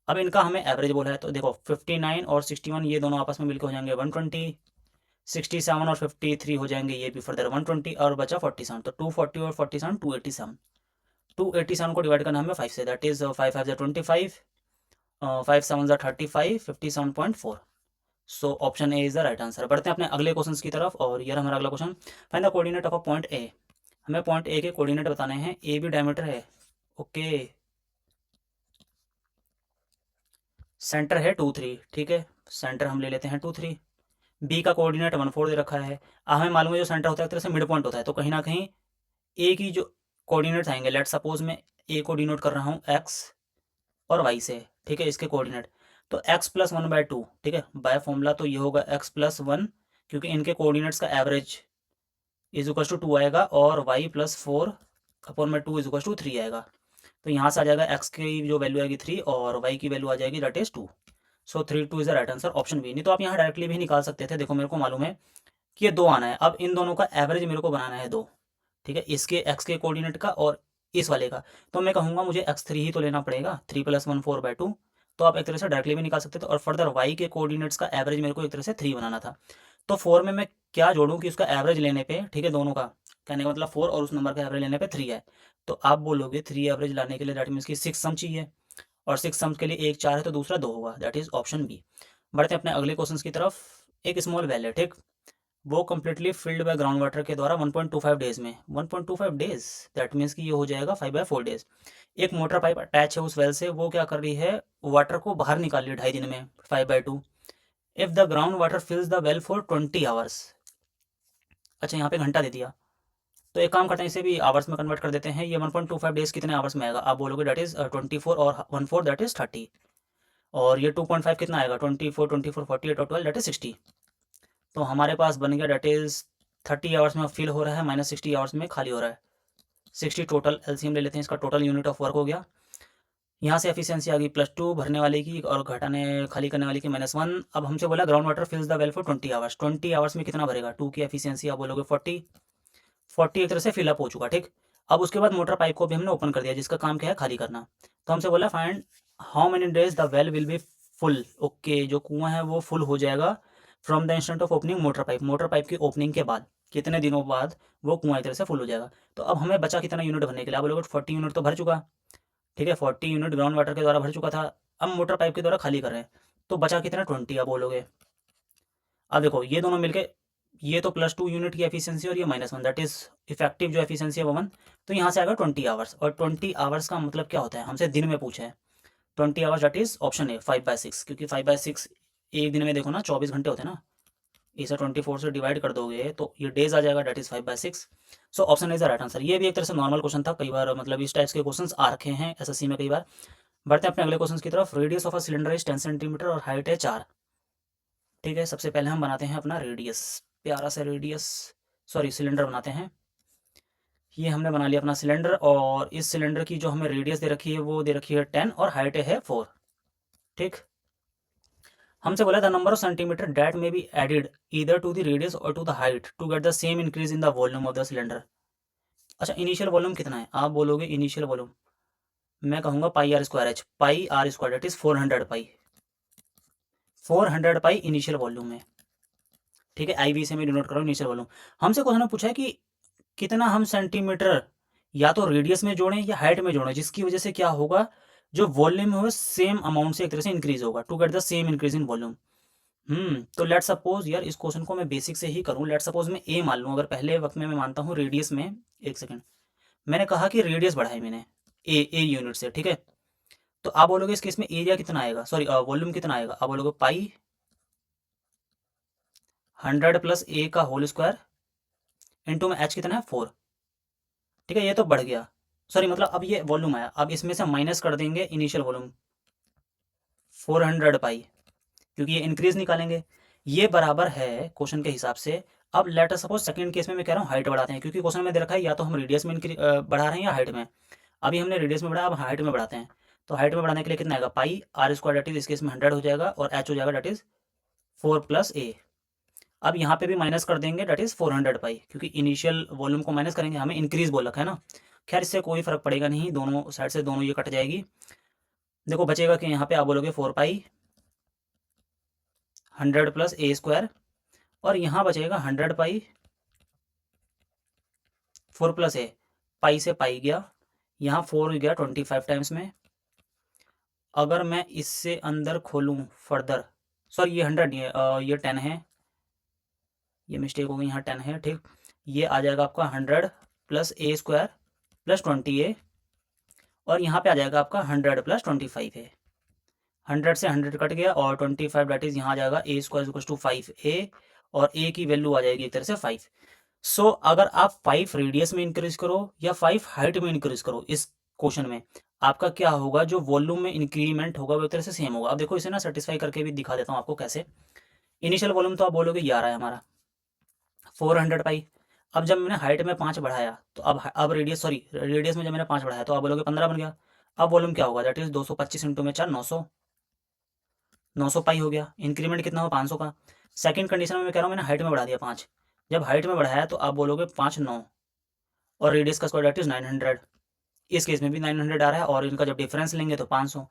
अब इनका हमें एवरेज बोला है, तो देखो 59 और 61 ये दोनों आपस में मिलकर हो जाएंगे 120, 67 और 53 हो जाएंगे ये भी फर्दर 120, और बचा 47, तो 240 और 47 287, 287 को डिवाइड करना हमें 5 से, that is 5 5 25, 5 7 35, 57.4। So option A is the right answer. बढ़ते हैं अपने अगले क्वेश्चन की तरफ, और यह हमारा अगला question, find the coordinate of a point A. हमें पॉइंट ए के कोऑर्डिनेट बताने हैं, ए भी डायमीटर है, ओके, सेंटर है 2 3, ठीक है, सेंटर हम ले लेते हैं 2 3, बी का कोऑर्डिनेट 1 4 दे रखा है। हमें मालूम है जो सेंटर होता है एक तरह से मिड पॉइंट होता है, तो कहीं ना कहीं ए की जो कोऑर्डिनेट्स आएंगे, लेट सपोज मैं ए को डिनोट कर रहा हूँ एक्स और वाई से, ठीक है, इसके कोऑर्डिनेट, तो x प्लस 1/2, ठीक है, बाय फॉर्मूला तो ये होगा x प्लस 1, क्योंकि इनके कोऑर्डिनेट्स का एवरेज इज इक्वल टू 2 आएगा, और y प्लस 4 अपॉन में 2 इज इक्वल टू 3 आएगा। तो यहाँ से आ जाएगा x की जो वैल्यू आएगी 3 और y की वैल्यू आ जाएगी that is 2। So 3 2 is the right answer, option B. नहीं तो आप यहाँ डायरेक्टली भी निकाल सकते थे। देखो मेरे को मालूम है कि ये 2 आना है, अब इन दोनों का एवरेज मेरे को बनाना है 2, ठीक है, इसके x के कोऑर्डिनेट का और इस वाले का। तो मैं कहूँगा मुझे x3 ही तो लेना पड़ेगा, 3 + 1 4/2। तो आप एक तरह से डायरेक्टली भी निकाल सकते थे। और फर्दर y के कोऑर्डिनेट्स का एवरेज मेरे को एक तरह से 3 बनाना था। तो 4 में मैं क्या जोड़ूं कि उसका एवरेज लेने पे, ठीक है, दोनों का कहने का मतलब 4 और उस नंबर का एवरेज लेने पे 3 है। तो आप बोलोगे 3 एवरेज लाने के लिए दैट मीन्स की 6 सम चाहिए, और 6 सम्स के लिए एक 4 है तो दूसरा 2 होगा, दैट इज ऑप्शन बी। बढ़ते हैं अपने अगले क्वेश्चन की तरफ। एक स्मॉल वेल है, ठीक, वो completely filled by ground water के द्वारा 1.25 डेज में, 1.25 डेज दैट मीन्स कि ये हो जाएगा 5/4 डेज। एक मोटर पाइप अटैच है उस वेल से, वो क्या कर रही है, वाटर को बाहर निकाल रही है 2.5 दिन में, 5/2। If the ground water फिल्स the well for 20 hours. अच्छा यहाँ पे घंटा दे दिया, तो एक काम करते हैं इसे भी आवर्स में कन्वर्ट कर देते हैं। ये 1.25 डेज कितने आवर्स में आएगा, आप बोलोगे दैट इज 24 और 1/4 दैट इज 30। और ये 2.5 कितना आएगा, 24 24 48 और 12 दैट इज 60। तो हमारे पास बन गया दैट इज 30 आवर्स में फिल हो रहा है माइनस 60 आवर्स में खाली हो रहा है, 60 टोटल एलसीएम ले लेते हैं, इसका टोटल यूनिट ऑफ वर्क हो गया। यहाँ से एफिशिएंसी आ गई +2 भरने वाले की और घटाने खाली करने वाले की -1। अब हमसे बोला ground water फिल्स the well for 20 hours, 20 hours में कितना भरेगा, 2 की एफिशिएंसी आप बोलोगे 40 एक तरह से फिलअप हो चुका, ठीक। अब उसके बाद मोटर पाइप को भी हमने ओपन कर दिया, जिसका काम क्या है, खाली करना। तो हमसे बोला find how many days the well will be full. Okay, जो कुआं है वो फुल हो जाएगा from the instant of opening motor pipe, motor pipe की ओपनिंग के बाद कितने दिनों बाद वो कुआं एक तरह से फुल हो जाएगा। तो अब हमें बचा कितना यूनिट भरने के लिए, आप बोलोगे 40 यूनिट तो भर चुका, ठीक है, 40 यूनिट ग्राउंड वाटर के द्वारा भर चुका था। अब मोटर पाइप के द्वारा खाली कर रहे हैं, तो बचा कितना, 20 आप बोलोगे। अब देखो ये दोनों मिलके, ये तो +2 यूनिट की एफिशिएंसी और ये -1 दैट इज इफेक्टिव जो एफिशिएंसी है वो 1। तो यहाँ से आएगा 20 आवर्स, और 20 आवर्स का मतलब क्या होता है, हमसे दिन में पूछे हैं। 20 hours that is option A 5/6, क्योंकि 5/6 एक दिन में देखो ना 24 घंटे होते हैं ना, इसे 24 से डिवाइड कर दोगे तो ये डेज आ जाएगा that is 5/6। So option is the right answer. ये भी एक तरह से नॉर्मल क्वेश्चन था, कई बार मतलब इस टाइप्स के क्वेश्चन आ रखे हैं एसएससी में कई बार। बढ़ते हैं अपने अगले क्वेश्चन की तरफ। Radius of a cylinder is 10 centimetre और हाइट है 4, ठीक है। सबसे पहले हम बनाते हैं अपना रेडियस, प्यारा सा रेडियस, सॉरी सिलेंडर बनाते हैं। ये हमने बना लिया अपना सिलेंडर, और इस सिलेंडर की जो हमें रेडियस दे रखी है वो दे रखी है 10 और हाइट है 4, ठीक। हमसे बोला था नंबर ऑफ सेंटीमीटर डैट में be added either to the radius और to the height to get the same increase in the volume of the cylinder. अच्छा इनिशियल वॉल्यूम कितना है, आप बोलोगे इनिशियल वॉल्यूम, मैं कहूँगा πr²h, πr² that is 400 pi, 400 pi initial volume है, ठीक है। IV से मैं डिनोट कर रहा हूँ इनिशियल वॉल्यूम। हमसे क्वेश्चन में पूछा है कि कितना हम सेंटीमीटर या तो रेडियस में जोड़ें या हाइट में जोड़ें, जिसकी वजह से क्या होगा, जो वॉल्यूम है वो सेम अमाउंट से एक तरह से इंक्रीज होगा, to get the same increase in volume. तो लेट सपोज यार इस क्वेश्चन को मैं बेसिक से ही करूँ, लेट सपोज मैं ए मान लूँ, अगर पहले वक्त में मैं मानता हूँ रेडियस में, एक सेकेंड, मैंने कहा कि रेडियस बढ़ाई मैंने ए यूनिट से, ठीक है। तो आप बोलोगे इस केस में एरिया कितना आएगा, सॉरी वॉल्यूम कितना आएगा, आप बोलोगे पाई 100 + a का होल स्क्वायर इंटू में h कितना है 4, ठीक है। ये तो बढ़ गया, सॉरी मतलब अब ये वॉल्यूम आया, अब इसमें से माइनस कर देंगे इनिशियल वॉल्यूम 400 पाई, क्योंकि ये इंक्रीज निकालेंगे, ये बराबर है क्वेश्चन के हिसाब से। अब let us suppose second case में मैं कह रहा हूँ हाइट बढ़ाते हैं, क्योंकि क्वेश्चन में दे रखा है या तो हम रेडियस में बढ़ा रहे हैं या हाइट में। अभी हमने रेडियस में बढ़ाया, अब हाइट में बढ़ाते हैं। तो हाइट में बढ़ाने के लिए कितना आएगा, πr² दैट इज इस केस में 100 हो जाएगा, और h हो जाएगा दैट इज 4 + a। अब यहाँ पे भी माइनस कर देंगे दैट इज 400 पाई, क्योंकि इनिशियल वॉल्यूम को माइनस करेंगे, हमें इंक्रीज बोल रखा है ना। खैर इससे कोई फर्क पड़ेगा नहीं, दोनों साइड से दोनों ये कट जाएगी। देखो बचेगा कि यहाँ पे आप बोलोगे 4 पाई 100 + a², और यहाँ बचेगा 100 पाई 4 + a, पाई से पाई गया, यहाँ 4 गया 25 टाइम्स में। अगर मैं इससे अंदर खोलूँ फर्दर, सॉरी ये 100 नहीं है, ये 10 है, ये मिस्टेक हो गई, यहाँ 10 है, ठीक। ये आ जाएगा आपका 100 + a² + 20a, और यहाँ पे आ जाएगा आपका 100 + 25a। 100 से 100 कट गया, और 25 दैट इज यहाँ आ जाएगा a² = 5a, और a की वैल्यू आ जाएगी एक तरह से 5। सो अगर आप 5 रेडियस में इंक्रीज करो या 5 हाइट में इंक्रीज करो, इस क्वेश्चन में आपका क्या होगा, जो वॉल्यूम में इंक्रीमेंट होगा वो एक तरह से सेम होगा। अब देखो इसे ना सेटिस्फाई करके भी दिखा देता हूँ आपको कैसे। इनिशियल वॉल्यूम तो आप बोलोगे ये आ रहा है हमारा 400 पाई, अब जब मैंने हाइट में 5 बढ़ाया तो अब रेडियस में जब मैंने 5 बढ़ाया तो आप बोलोगे 15 बन गया। अब वॉल्यूम क्या होगा, दैट इज 225 इंटू में 4 900 पाई हो गया। इंक्रीमेंट कितना हो 500 का। सेकंड कंडीशन में मैं कह रहा हूँ मैंने हाइट में बढ़ा दिया 5, जब हाइट में बढ़ाया तो आप बोलोगे 5 9 और रेडियस का स्क्वायर दैट इज 900। इस केस में भी 900 आ रहा है और इनका जब डिफरेंस लेंगे तो 500।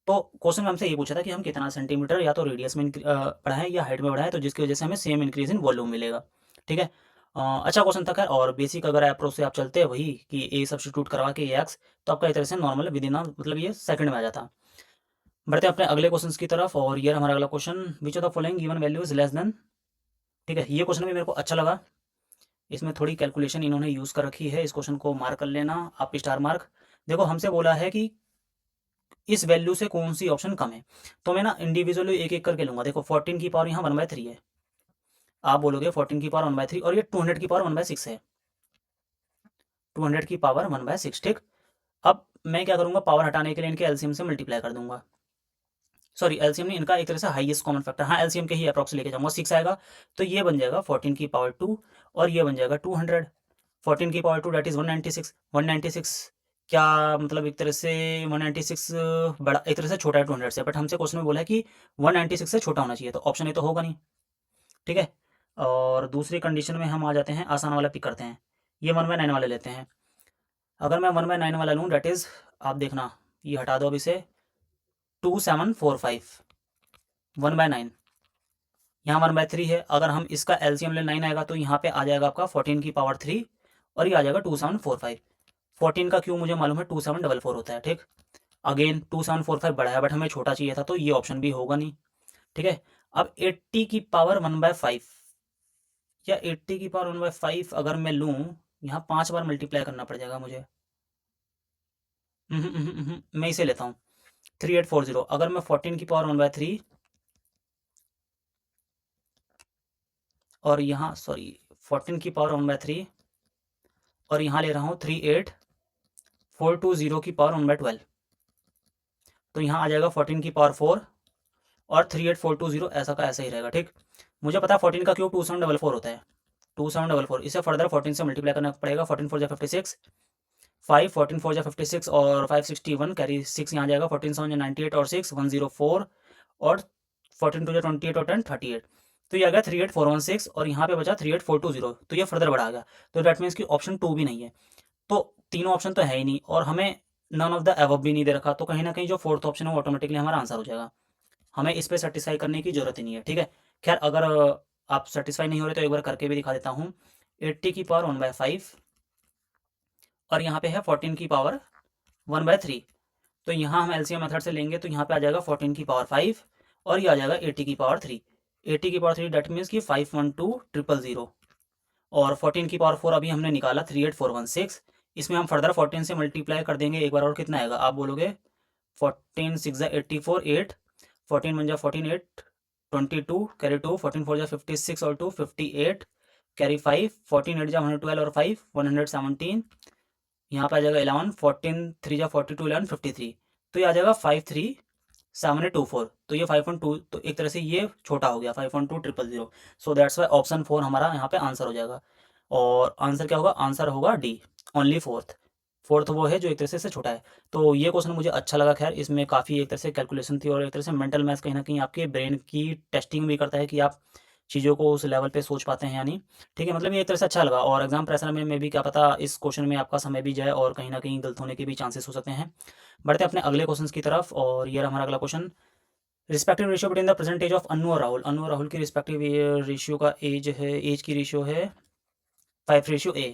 तो क्वेश्चन में हमसे ये पूछा था कि हम कितना सेंटीमीटर या तो रेडियस में बढ़ाएं या हाइट में बढ़ाएं, तो जिसकी वजह से हमें सेम इंक्रीज इन वॉल्यूम मिलेगा। ठीक है, अच्छा क्वेश्चन था खैर। और बेसिक अगर अप्रोच से आप चलते हैं वही कि ए सब्स्टिट्यूट करवा के एक्स, तो आपका एक तरह से नॉर्मल विद इन मतलब ये सेकंड में आ जाता। बढ़ते हैं अपने अगले क्वेश्चन की तरफ और ये हमारा अगला question, which of the following given value is less than. ठीक है, ये क्वेश्चन भी मेरे को अच्छा लगा। इसमें थोड़ी कैलकुलेशन इन्होंने यूज़ कर रखी है, इस क्वेश्चन को मार्क कर लेना आप स्टार मार्क। देखो हमसे बोला है कि इस वैल्यू से कौन सी ऑप्शन कम है, तो मैं ना इंडिविजुअली एक एक करके लूंगा। देखो 14 की पावर यहाँ 1/3 है, आप बोलोगे 14 की पावर 1/3 और ये 200 की पावर 1/6 है, 200 की पावर 1/6। ठीक, अब मैं क्या करूंगा, पावर हटाने के लिए इनके एलसीएम से मल्टीप्लाई कर दूंगा। सॉरी एलसीएम नहीं, इनका एक तरह से हाईएस्ट कॉमन फैक्टर, हाँ एलसीएम के ही अप्रॉक्स लेके जाऊंगा, 6 आएगा। तो ये बन जाएगा 14 की पावर 2 और ये बन जाएगा 200। 14 की पावर 2 दैट इज 196। 196 क्या मतलब एक तरह से 196 बड़ा एक तरह से छोटा है 200 से, बट हमसे क्वेश्चन में बोला है कि 196 से छोटा होना चाहिए, तो ऑप्शन ए तो होगा नहीं। ठीक है, और दूसरी कंडीशन में हम आ जाते हैं, आसान वाला पिक करते हैं, ये 1/9 वाले लेते हैं। अगर मैं 1/9 वाला लूँ डेट इज़, आप देखना ये हटा दो अब इसे, 2745 1/9, यहाँ 1/3 है। अगर हम इसका एलसीएम ले 9 आएगा तो यहाँ पे आ जाएगा आपका 14 की पावर 3 और ये आ जाएगा 2745। 14 का क्यों मुझे मालूम है, 2744 होता है। ठीक, अगेन 2745 बड़ा है बट हमें छोटा चाहिए था, तो ये ऑप्शन भी होगा नहीं। ठीक है, अब 80 की पावर 1/5 या 80 की पावर 1/5 अगर मैं लूँ, यहाँ 5 बार मल्टीप्लाई करना पड़ जाएगा मुझे। मैं इसे लेता हूँ 3840। अगर मैं 14 की पावर 1/3 और यहाँ सॉरी 14 की पावर 1/3 और यहाँ ले रहा हूँ 38420 की पावर 1/12, तो यहाँ आ जाएगा 14 की पावर 4 और 38420 ऐसा का ऐसा ही रहेगा। ठीक, मुझे पता है 14 का क्यूब 2744 होता है, 2744। इसे फर्दर 14 से मल्टीप्लाई करना पड़ेगा, 14 4 जा 56, 5 14 4 जा 56 और 561 कैरी 6 यहाँ जाएगा, 14 7 जा 98 और 6 104 और 14 2 जा 28 और 10 38। तो ये आ गया 38416 और यहाँ पे बचा 38420, तो ये फर्दर बढ़ा गया, तो दैट मीन्स कि ऑप्शन 2 भी नहीं है। तो तीनों ऑप्शन तो है ही नहीं और हमें नन ऑफ द एबव भी नहीं दे रखा, तो कहीं ना कहीं जो फोर्थ ऑप्शन है वो ऑटोमेटिकली हमारा आंसर हो जाएगा, हमें इस पर सेटिस्फाई करने की जरूरत ही नहीं है। ठीक है, खैर अगर आप सेटिस्फाई नहीं हो रहे तो एक बार करके भी दिखा देता हूँ। 80 की पावर 1/5 और यहाँ पे है 14 की पावर 1/3, तो यहाँ हम एलसीएम मेथड से लेंगे तो यहाँ पे आ जाएगा 14 की पावर 5 और ये आ जाएगा 80 की पावर 3। 80 की पावर 3 डेट मीन्स की 512000 और 14 की पावर 4 अभी हमने निकाला 38416। इसमें हम फर्दर 14 से मल्टीप्लाई कर देंगे एक बार और कितना आएगा, आप बोलोगे 14 6 जा 84 8, 14 1 जा 14 8 22 कैरी 2, 14 4 जा 56 और 2 58 कैरी 5, 14 8 जा 112 और 5 117, यहाँ पे आ जाएगा 11, 14 3 जा 42 11 53, तो ये आ जाएगा 537824। तो ये 512, तो एक तरह से ये छोटा हो गया 512000। सो दैट्स वाई ऑप्शन 4 हमारा यहाँ पे आंसर हो जाएगा। और आंसर क्या होगा, आंसर होगा डी, ओनली फोर्थ। फोर्थ वो है जो एक तरह से इससे छोटा है। तो ये क्वेश्चन मुझे अच्छा लगा। खैर इसमें काफ़ी एक तरह से कैलकुलेशन थी और एक तरह से मेंटल मैथ्स कहीं ना कहीं आपके ब्रेन की टेस्टिंग भी करता है कि आप चीज़ों को उस लेवल पे सोच पाते हैं या नहीं। ठीक है, मतलब ये एक तरह से अच्छा लगा और एग्जाम प्रेशर में भी क्या पता इस क्वेश्चन में आपका समय भी जाए और कहीं ना कहीं गलत होने के भी चांसेस हो सकते हैं। बढ़ते हैं अपने अगले क्वेश्चन की तरफ और ये रहा हमारा अगला question, respective ratio between the present age of Anu और राहुल। अनु और राहुल की रिस्पेक्टिव रेशियो का एज की रेशियो है 5:A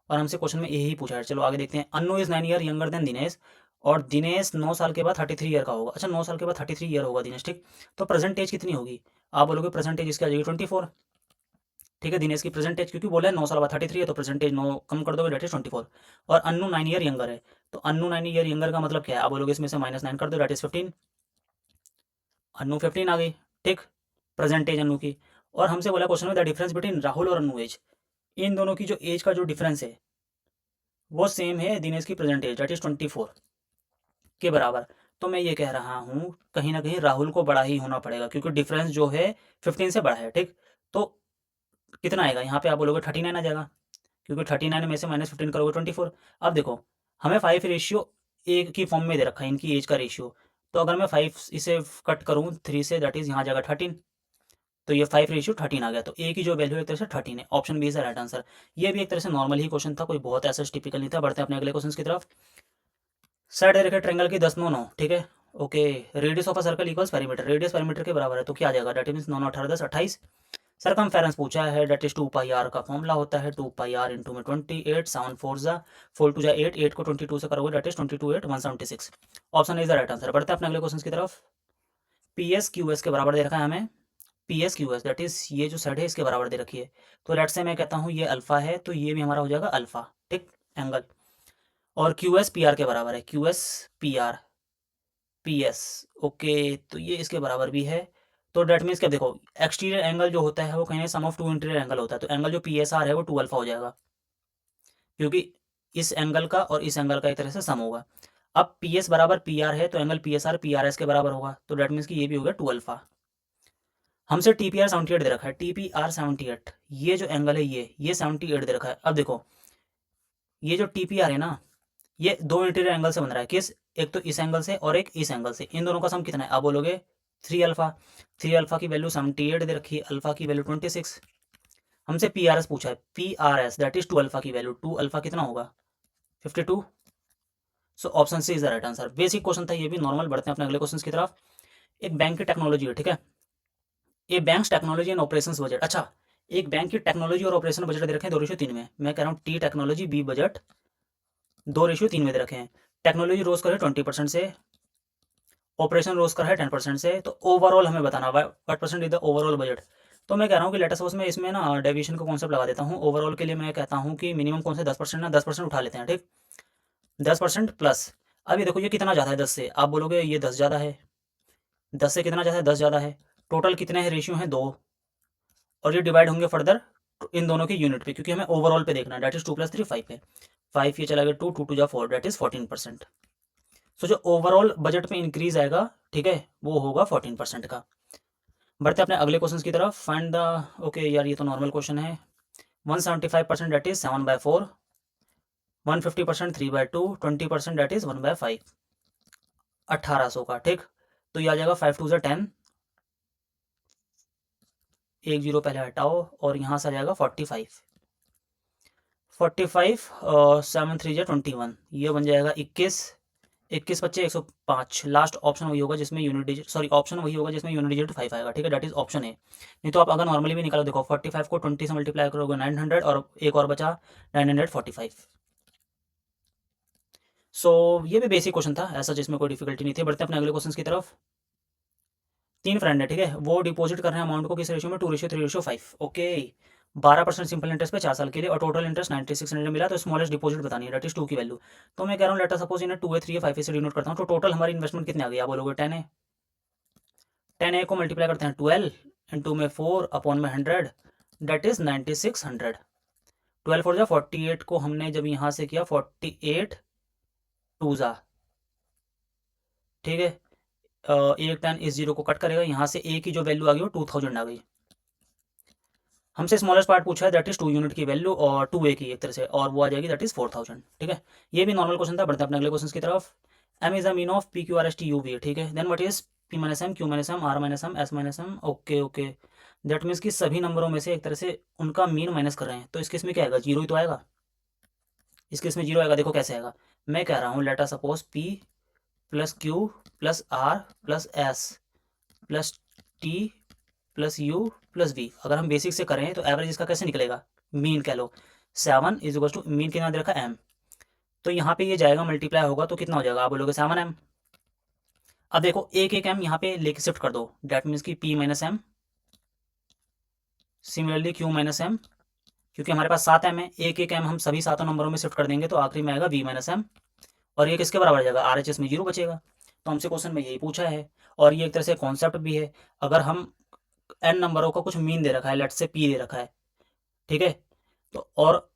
और हमसे क्वेश्चन में यही पूछा है। चलो आगे देखते हैं। Anu is 9 year younger than Dinesh और दिनेश 9 साल के बाद 33 ईयर का होगा। अच्छा 9 साल के बाद 33 ईयर होगा दिनेश। ठीक, तो प्रेजेंट एज कितनी होगी, आप बोलोगे प्रेजेंट एज इसकी आ जाएगी 24। ठीक है, दिनेश की प्रेजेंट एज क्योंकि बोला है 9 साल बाद 33 है, तो प्रेजेंट एज 9 कम कर दोगे डेट इज 24। और अन्नू 9 ईयर यंगर है, तो अन्नू 9 ईयर यंगर का मतलब क्या है, आप बोलोगे इसमें से -9 कर दो डेट इज 15, अन्नू 15 आ गई। ठीक, प्रेजेंट एज अन्नू की। और हमसे बोला क्वेश्चन में द डिफरेंस बिटवीन राहुल और अन्नू एज, इन दोनों की जो एज का जो डिफरेंस है वो सेम है दिनेश की प्रेजेंट एज डेट इज 24 के बराबर। तो मैं ये कह रहा हूँ कहीं ना कहीं राहुल को बड़ा ही होना पड़ेगा क्योंकि डिफरेंस जो है 15 से बड़ा है। ठीक, तो कितना आएगा, यहाँ पे आप बोलोगे 39 आ जाएगा, क्योंकि 39 में से -15 करोगे 24। अब देखो हमें 5:1 की फॉर्म में दे रखा है इनकी एज का रेशियो, तो अगर मैं 5 इसे कट करूँ 3 से, दैट इज़ यहाँ आ जाएगा 13, तो ये 5:13 आ गया। तो ए की जो वैल्यू है एक तरह से 13 है, option B is the right answer. ये भी एक तरह से नॉर्मल ही क्वेश्चन था, कोई बहुत ऐसा टिपिकल नहीं था। बढ़ते हैं अपने अगले क्वेश्चन की तरफ। साइड रेखा ट्रायंगल की 10 9 9, ठीक है, okay. Radius of a circle equals perimeter, radius perimeter के बराबर है, तो क्या आ जाएगा, दैट मीन्स 9 9 18 10 28। सरकमफेरेंस पूछा है, दैट इज 2πr का फॉर्मूला होता है 2πr इंटू में 28, 7 4 जा 4 2 जा 8, 8 को 22 से करोगे that is 22 8 176। Option is the right answer. बढ़ते हैं अपने अगले क्वेश्चन की तरफ। PS QS के बराबर दे रखा है हमें, PS QS दैट इज ये जो साइड है इसके बराबर दे रखी है, तो लेट से मैं कहता हूँ ये अल्फा है, तो ये भी हमारा हो जाएगा अल्फा, ठीक, एंगल। और QS PR के बराबर है, QS PR PS, ओके, तो ये इसके बराबर भी है। तो डेट मीन्स क्या, देखो एक्सटीरियर एंगल जो होता है वो कहीं सम ऑफ 2 इंटीरियर एंगल होता है, तो एंगल जो PSR है वो 2 अल्फा हो जाएगा, क्योंकि इस एंगल का और इस एंगल का एक तरह से सम होगा। अब PS बराबर PR है, तो एंगल PSR PRS के बराबर होगा, तो डेट मीन्स कि ये भी हो गया 2 अल्फा। हमसे TPR 78 दे रखा है, TPR 78, ये जो एंगल है ये 78 दे रखा है। अब देखो ये जो TPR है ना, ये 2 इंटीरियर एंगल से बन रहा है, किस, एक तो इस एंगल से और एक इस एंगल से, इन दोनों का सम कितना है, आप बोलोगे 3 अल्फा। 3 अल्फा की वैल्यू 78 दे रखी है, अल्फा की वैल्यू 26। हमसे PRS पूछा है, PRS दैट इज 2 अल्फा की वैल्यू, 2 अल्फा कितना होगा 52। So option C is the right answer. Basic question था ये भी, नॉर्मल। बढ़ते हैं अपने अगले क्वेश्चन की तरफ। एक बैंक की टेक्नोलॉजी है, ठीक है, a bank technology and operations budget. अच्छा, एक बैंक की टेक्नोलॉजी और ऑपरेशन बजट दे रखे हैं 2:3 में, मैं कह रहा हूँ टी टेक्नोलॉजी बी बजट 2:3 में दे रखे हैं। टेक्नोलॉजी रोज करे 20% से, ऑपरेशन रोज कर है 10% से, तो ओवरऑल हमें बताना what percent is the overall budget. तो मैं कह रहा हूँ कि लेट सपोज मैं इसमें ना डेविएशन का कॉन्सेप्ट लगा देता हूँ। ओवरऑल के लिए मैं कहता हूँ कि मिनिमम कौन से 10% ना 10% उठा लेते हैं, ठीक, 10% प्लस। अभी देखो ये कितना ज़्यादा है 10 से, आप बोलोगे ये 10 ज़्यादा है, 10 से कितना ज़्यादा है, 10 ज़्यादा है। टोटल कितने हैं, रेशियो है 2, और ये डिवाइड होंगे फर्दर इन दोनों की यूनिट पे, क्योंकि हमें ओवरऑल पे देखना है, डेट इज 2 + 3 5 है, 5 ये चला गया 2 2 2 जा 4, डेट इज 14%। सो जो ओवरऑल बजट में इंक्रीज आएगा, ठीक है, वो होगा 14% का। बढ़ते हैं अपने अगले क्वेश्चन की तरफ। फाइंड द, ओके यार ये तो नॉर्मल क्वेश्चन है। 175% डेट इज 7/4, 150% 3/2, 20% डेट इज 1/5, 1800 का, ठीक। तो ये आ जाएगा 5 2 10, 1 0 पहले हटाओ, और यहाँ से आ जाएगा 45, 45 और 7 3 21, ये बन जाएगा 21, 21 बच्चे 105। लास्ट ऑप्शन वही होगा जिसमें यूनिट डिजिट, सॉरी ऑप्शन वही होगा जिसमें यूनिट डिजिट 5 आएगा, ठीक है, डेट इज ऑप्शन ए। नहीं तो आप अगर नॉर्मली भी निकालो, देखो 45 को 20 से मल्टीप्लाई करोगे 900, और एक और बचा 945। सो ये भी बेसिक क्वेश्चन था ऐसा, जिसमें कोई डिफिकल्टी नहीं थी। बढ़ते हैं अपने अगले क्वेश्चन की तरफ। 3 फ्रेंड है, ठीक है, वो डिपॉजिट कर रहे हैं अमाउंट को किस रेशियो में, 2:3:5, ओके। 12% सिंपल इंटरेस्ट पे 4 साल के लिए, और टोटल इंटरेस्ट 9600 मिला, तो स्मॉलेस्ट डिपॉजिट बतानी है, डेट इज 2 की वैल्यू। तो मैं कह रहा हूँ लेटर सपोज इन्हें 2 है 3 है 5 से डिनोट करता हूँ, तो टोटल हमारी इन्वेस्टमेंट कितने आ गई, आप बोलोगे 10 है। 10 को मल्टीप्लाई करते हैं 12 इंटू में 4 अपॉन में 100, डेट इज 9600। 12 4 जा 48 को हमने जब यहाँ से किया 48 2 जा, ठीक है, एक 10 इस 0 को कट करेगा, यहाँ से ए की जो वैल्यू आ गई वो 2000 आ गई। हमसे स्मॉलेस्ट पार्ट पूछा है, दैट इज 2 यूनिट की वैल्यू, और 2a की एक तरह से, और वो आ जाएगी दैट इज 4000, ठीक है। ये भी नॉर्मल क्वेश्चन था। बढ़ते हैं अपने अगले क्वेश्चन की तरफ। m is the mean of PQRST UV, ठीक है, then what is P - M Q - M R - M S - M, okay okay. That means कि सभी नंबरों में से एक तरह से उनका मीन माइनस कर रहे हैं, तो इस केस में क्या आएगा, 0 ही तो आएगा, इस केस में 0 आएगा। देखो कैसे आएगा, मैं कह रहा हूँ let us suppose P + Q + R + S + T + U + V। अगर हम बेसिक से करें तो एवरेज इसका कैसे निकलेगा, मीन कह लो, 7 = मीन कितना दे रखा M, तो यहाँ पे ये जाएगा मल्टीप्लाई होगा तो कितना हो जाएगा, आप बोलोगे 7M। अब देखो एक एक M यहाँ पे लेके शिफ्ट कर दो, डेट मीन्स कि P - M, similarly Q - M, क्योंकि हमारे पास 7M है, एक एक M हम सभी 7 नंबरों में शिफ्ट कर देंगे, तो आखिरी में आएगा V - M, और ये किसके बराबर आ जाएगा, RHS में 0 बचेगा। तो हमसे क्वेश्चन में यही पूछा है, और ये एक तरह से कॉन्सेप्ट भी है। अगर हम n नंबरों का कुछ मीन दे रखा है, लेट से P दे रखा है, ठीक है, तो और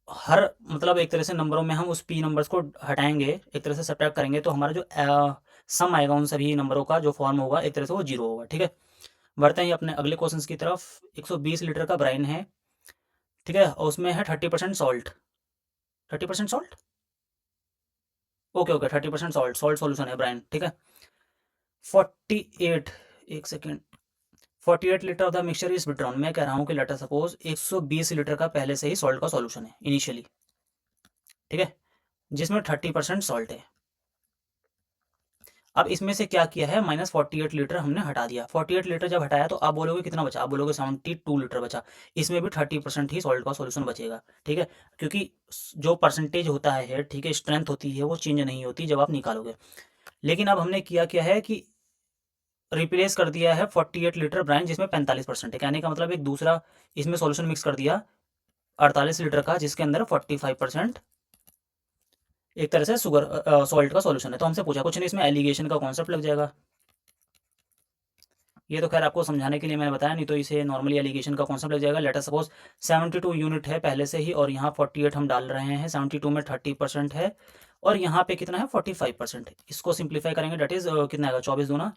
हर मतलब एक तरह से नंबरों में हम उस P नंबर्स को हटाएंगे, एक तरह से सब्ट्रैक्ट करेंगे, तो हमारा जो सम आएगा उन सभी नंबरों का जो फॉर्म होगा एक तरह से वो 0 होगा, ठीक है। बढ़ते हैं अपने अगले क्वेश्चन की तरफ। 120 लीटर का ब्राइन है, ठीक है, और उसमें है 30% salt. 30% salt, okay okay, 30% salt, salt solution है ब्राइन, ठीक है। 48, एक second, 48 litre of the mixture is withdrawn. मैं कह रहा हूँ कि लेटर सपोज 120 लीटर का पहले से ही सॉल्ट का सॉल्यूशन है इनिशियली, ठीक है, जिसमें 30% सॉल्ट है। अब इसमें से क्या किया है, -48 लीटर हमने हटा दिया। 48 लीटर जब हटाया तो आप बोलोगे कितना बचा, आप बोलोगे 72 लीटर बचा। इसमें भी 30% ही सॉल्ट का सॉल्यूशन बचेगा, ठीक है, क्योंकि जो परसेंटेज होता है, ठीक है, स्ट्रेंथ होती है, वो चेंज नहीं होती जब आप निकालोगे। लेकिन अब हमने किया क्या है कि रिप्लेस कर दिया है 48 लीटर ब्राइन जिसमें 45% है। कहने का मतलब एक दूसरा इसमें सॉल्यूशन मिक्स कर दिया 48 लीटर का, जिसके अंदर 45% एक तरह से शुगर सॉल्ट का सॉल्यूशन है। तो हमसे पूछा कुछ नहीं, इसमें एलिगेशन का कॉन्सेप्ट लग जाएगा। ये तो खैर आपको समझाने के लिए मैंने बताया, नहीं तो इसे नॉर्मली एलिगेशन का कॉन्सेप्ट लग जाएगा। लेट अस सपोज 72 यूनिट है पहले से ही, और यहाँ 48 हम डाल रहे हैं। 72 में 30% है, और यहाँ पे कितना है 45%। इसको सिंप्लीफाई करेंगे, डेट इज कितना आएगा 24 दूना,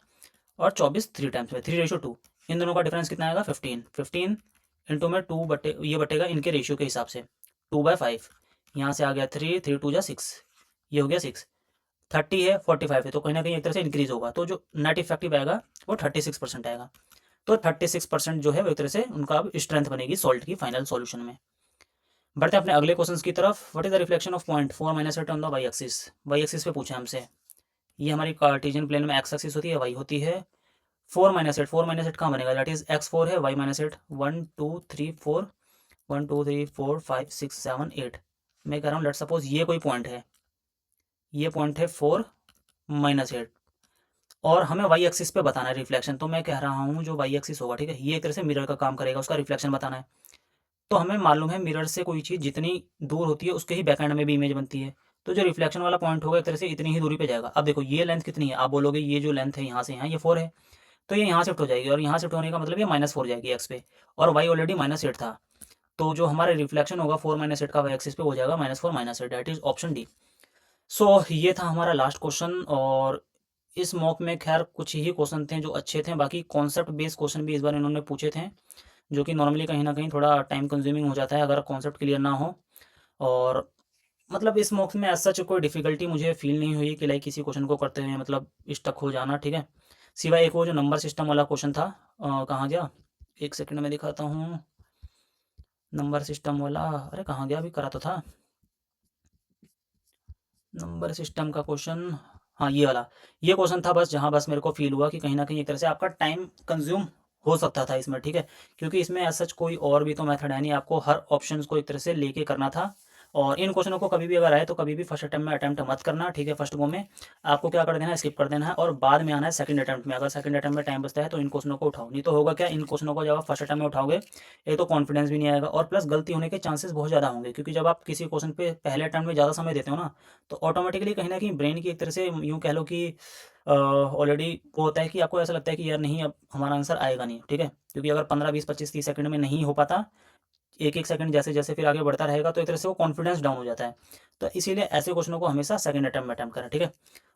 और 24 3 टाइम्स में 3:2। इन दोनों का डिफरेंस कितना आएगा 15। 15 इंटू में 2 बटे, ये बटेगा इनके रेशियो के हिसाब से 2/5। यहाँ से आ गया 3, 3 2 जा 6, ये हो गया 6। 30 है 45 है, तो कहीं ना कहीं एक तरह से इंक्रीज होगा, तो जो नेट इफेक्टिव आएगा वो 36% आएगा। तो 36% जो है वो एक तरह से उनका अब स्ट्रेंथ बनेगी सॉल्ट की फाइनल सॉल्यूशन में। बढ़ते हैं अपने अगले क्वेश्चन की तरफ। What is the reflection of point 4 - 8 on the Y axis. Y axis पे पूछा हमसे। ये हमारी कार्टेशियन प्लेन में एक्स एक्सिस होती है, वाई होती है। 4 - 8, 4 - 8 कहाँ बनेगा, दैट इज x4 है, y - 8 1 2 3 4, 1 2 3 4 5 6 7 8। मैं कह रहा हूँ लेट सपोज ये कोई पॉइंट है, ये पॉइंट है 4 - 8, और हमें वाई एक्सिस पे बताना है रिफ्लेक्शन। तो मैं कह रहा हूँ जो वाई एक्सिस होगा, ठीक है, ये एक तरह से मिरर का काम करेगा, उसका रिफ्लेक्शन बताना है। तो हमें मालूम है मिरर से कोई चीज़ जितनी दूर होती है उसके ही बैक एंड में भी इमेज बनती है। तो जो रिफ्लेक्शन वाला पॉइंट होगा एक तरह से इतनी ही दूरी पे जाएगा। अब देखो ये लेंथ कितनी है, आप बोलोगे ये जो लेंथ है यहाँ से यहाँ ये 4 है, तो ये यहाँ शिफ्ट हो जाएगी, और यहाँ शिफ्ट होने का मतलब ये -4 जाएगी एक्स पे, और वाई ऑलरेडी -8 था। तो जो हमारा रिफ्लेक्शन होगा 4 - 8 का वाई एक्सिस पे हो जाएगा -4 -8, डेट इज ऑप्शन डी। सो ये था हमारा लास्ट क्वेश्चन, और इस मॉक में खैर कुछ ही क्वेश्चन थे जो अच्छे थे, बाकी कॉन्सेप्ट बेस्ड क्वेश्चन भी इस बार इन्होंने पूछे थे, जो कि नॉर्मली कहीं ना कहीं थोड़ा टाइम कंज्यूमिंग हो जाता है अगर कॉन्सेप्ट क्लियर ना हो। और मतलब इस मॉक्स में ऐसा कोई डिफिकल्टी मुझे फील नहीं हुई कि लाइक किसी क्वेश्चन को करते हुए मतलब स्टक हो जाना, ठीक है, सिवाय एक वो जो नंबर सिस्टम वाला क्वेश्चन था, कहाँ गया, एक सेकंड में दिखाता हूँ। नंबर सिस्टम वाला, अरे कहाँ गया, अभी करा तो था नंबर सिस्टम का क्वेश्चन। हाँ ये वाला, ये क्वेश्चन था बस, जहाँ बस मेरे को फील हुआ कि कहीं ना कहीं एक तरह से आपका टाइम कंज्यूम हो सकता था इसमें, ठीक है, क्योंकि इसमें ऐसा कोई और भी तो मेथड है नहीं, आपको हर ऑप्शन को एक तरह से लेके करना था। और इन क्वेश्चनों को कभी भी अगर आए तो कभी भी फर्स्ट अटैम्प्ट में अटैम्प्ट मत करना, ठीक है, फर्स्ट गो में आपको क्या कर देना है, स्किप कर देना है, और बाद में आना है सेकंड अटैम्प्ट में। अगर सेकंड अटैम्प्ट में टाइम बचता है तो इन क्वेश्चनों को उठाओ, नहीं तो होगा क्या, इन क्वेश्चनों को जब आप फर्स्ट अटैम्प्ट में उठाओगे एक तो कॉन्फिडेंस भी नहीं आएगा, और प्लस गलती होने के चांसेस बहुत ज़्यादा होंगे, क्योंकि जब आप किसी क्वेश्चन पे पहले अटैम्प्ट में ज़्यादा समय देते हो ना, तो ऑटोमेटिकली कहीं ना कहीं ब्रेन की एक तरह से यूँ कह लो कि ऑलरेडी वो होता है कि आपको ऐसा लगता है कि यार नहीं अब हमारा आंसर आएगा नहीं, ठीक है, क्योंकि अगर 15 20 25 30 सेकंड में नहीं हो पाता, एक एक सेकंड जैसे जैसे फिर आगे बढ़ता रहेगा, तो एक तरह से वो कॉन्फिडेंस डाउन हो जाता है। तो इसीलिए ऐसे क्वेश्चनों को हमेशा सेकंड अटैम्प्ट में अटैम्प्ट करें, ठीक है।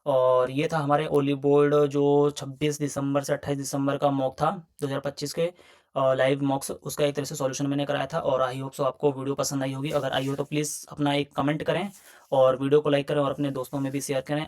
और ये था हमारे ओली बोर्ड जो 26 दिसंबर से 28 दिसंबर का मॉक था 2025 के लाइव मॉक्स, उसका एक तरह से सॉल्यूशन मैंने कराया था। और आई होप सो आपको वीडियो पसंद आई होगी, अगर आई हो तो प्लीज़ अपना एक कमेंट करें, और वीडियो को लाइक करें, और अपने दोस्तों में भी शेयर करें।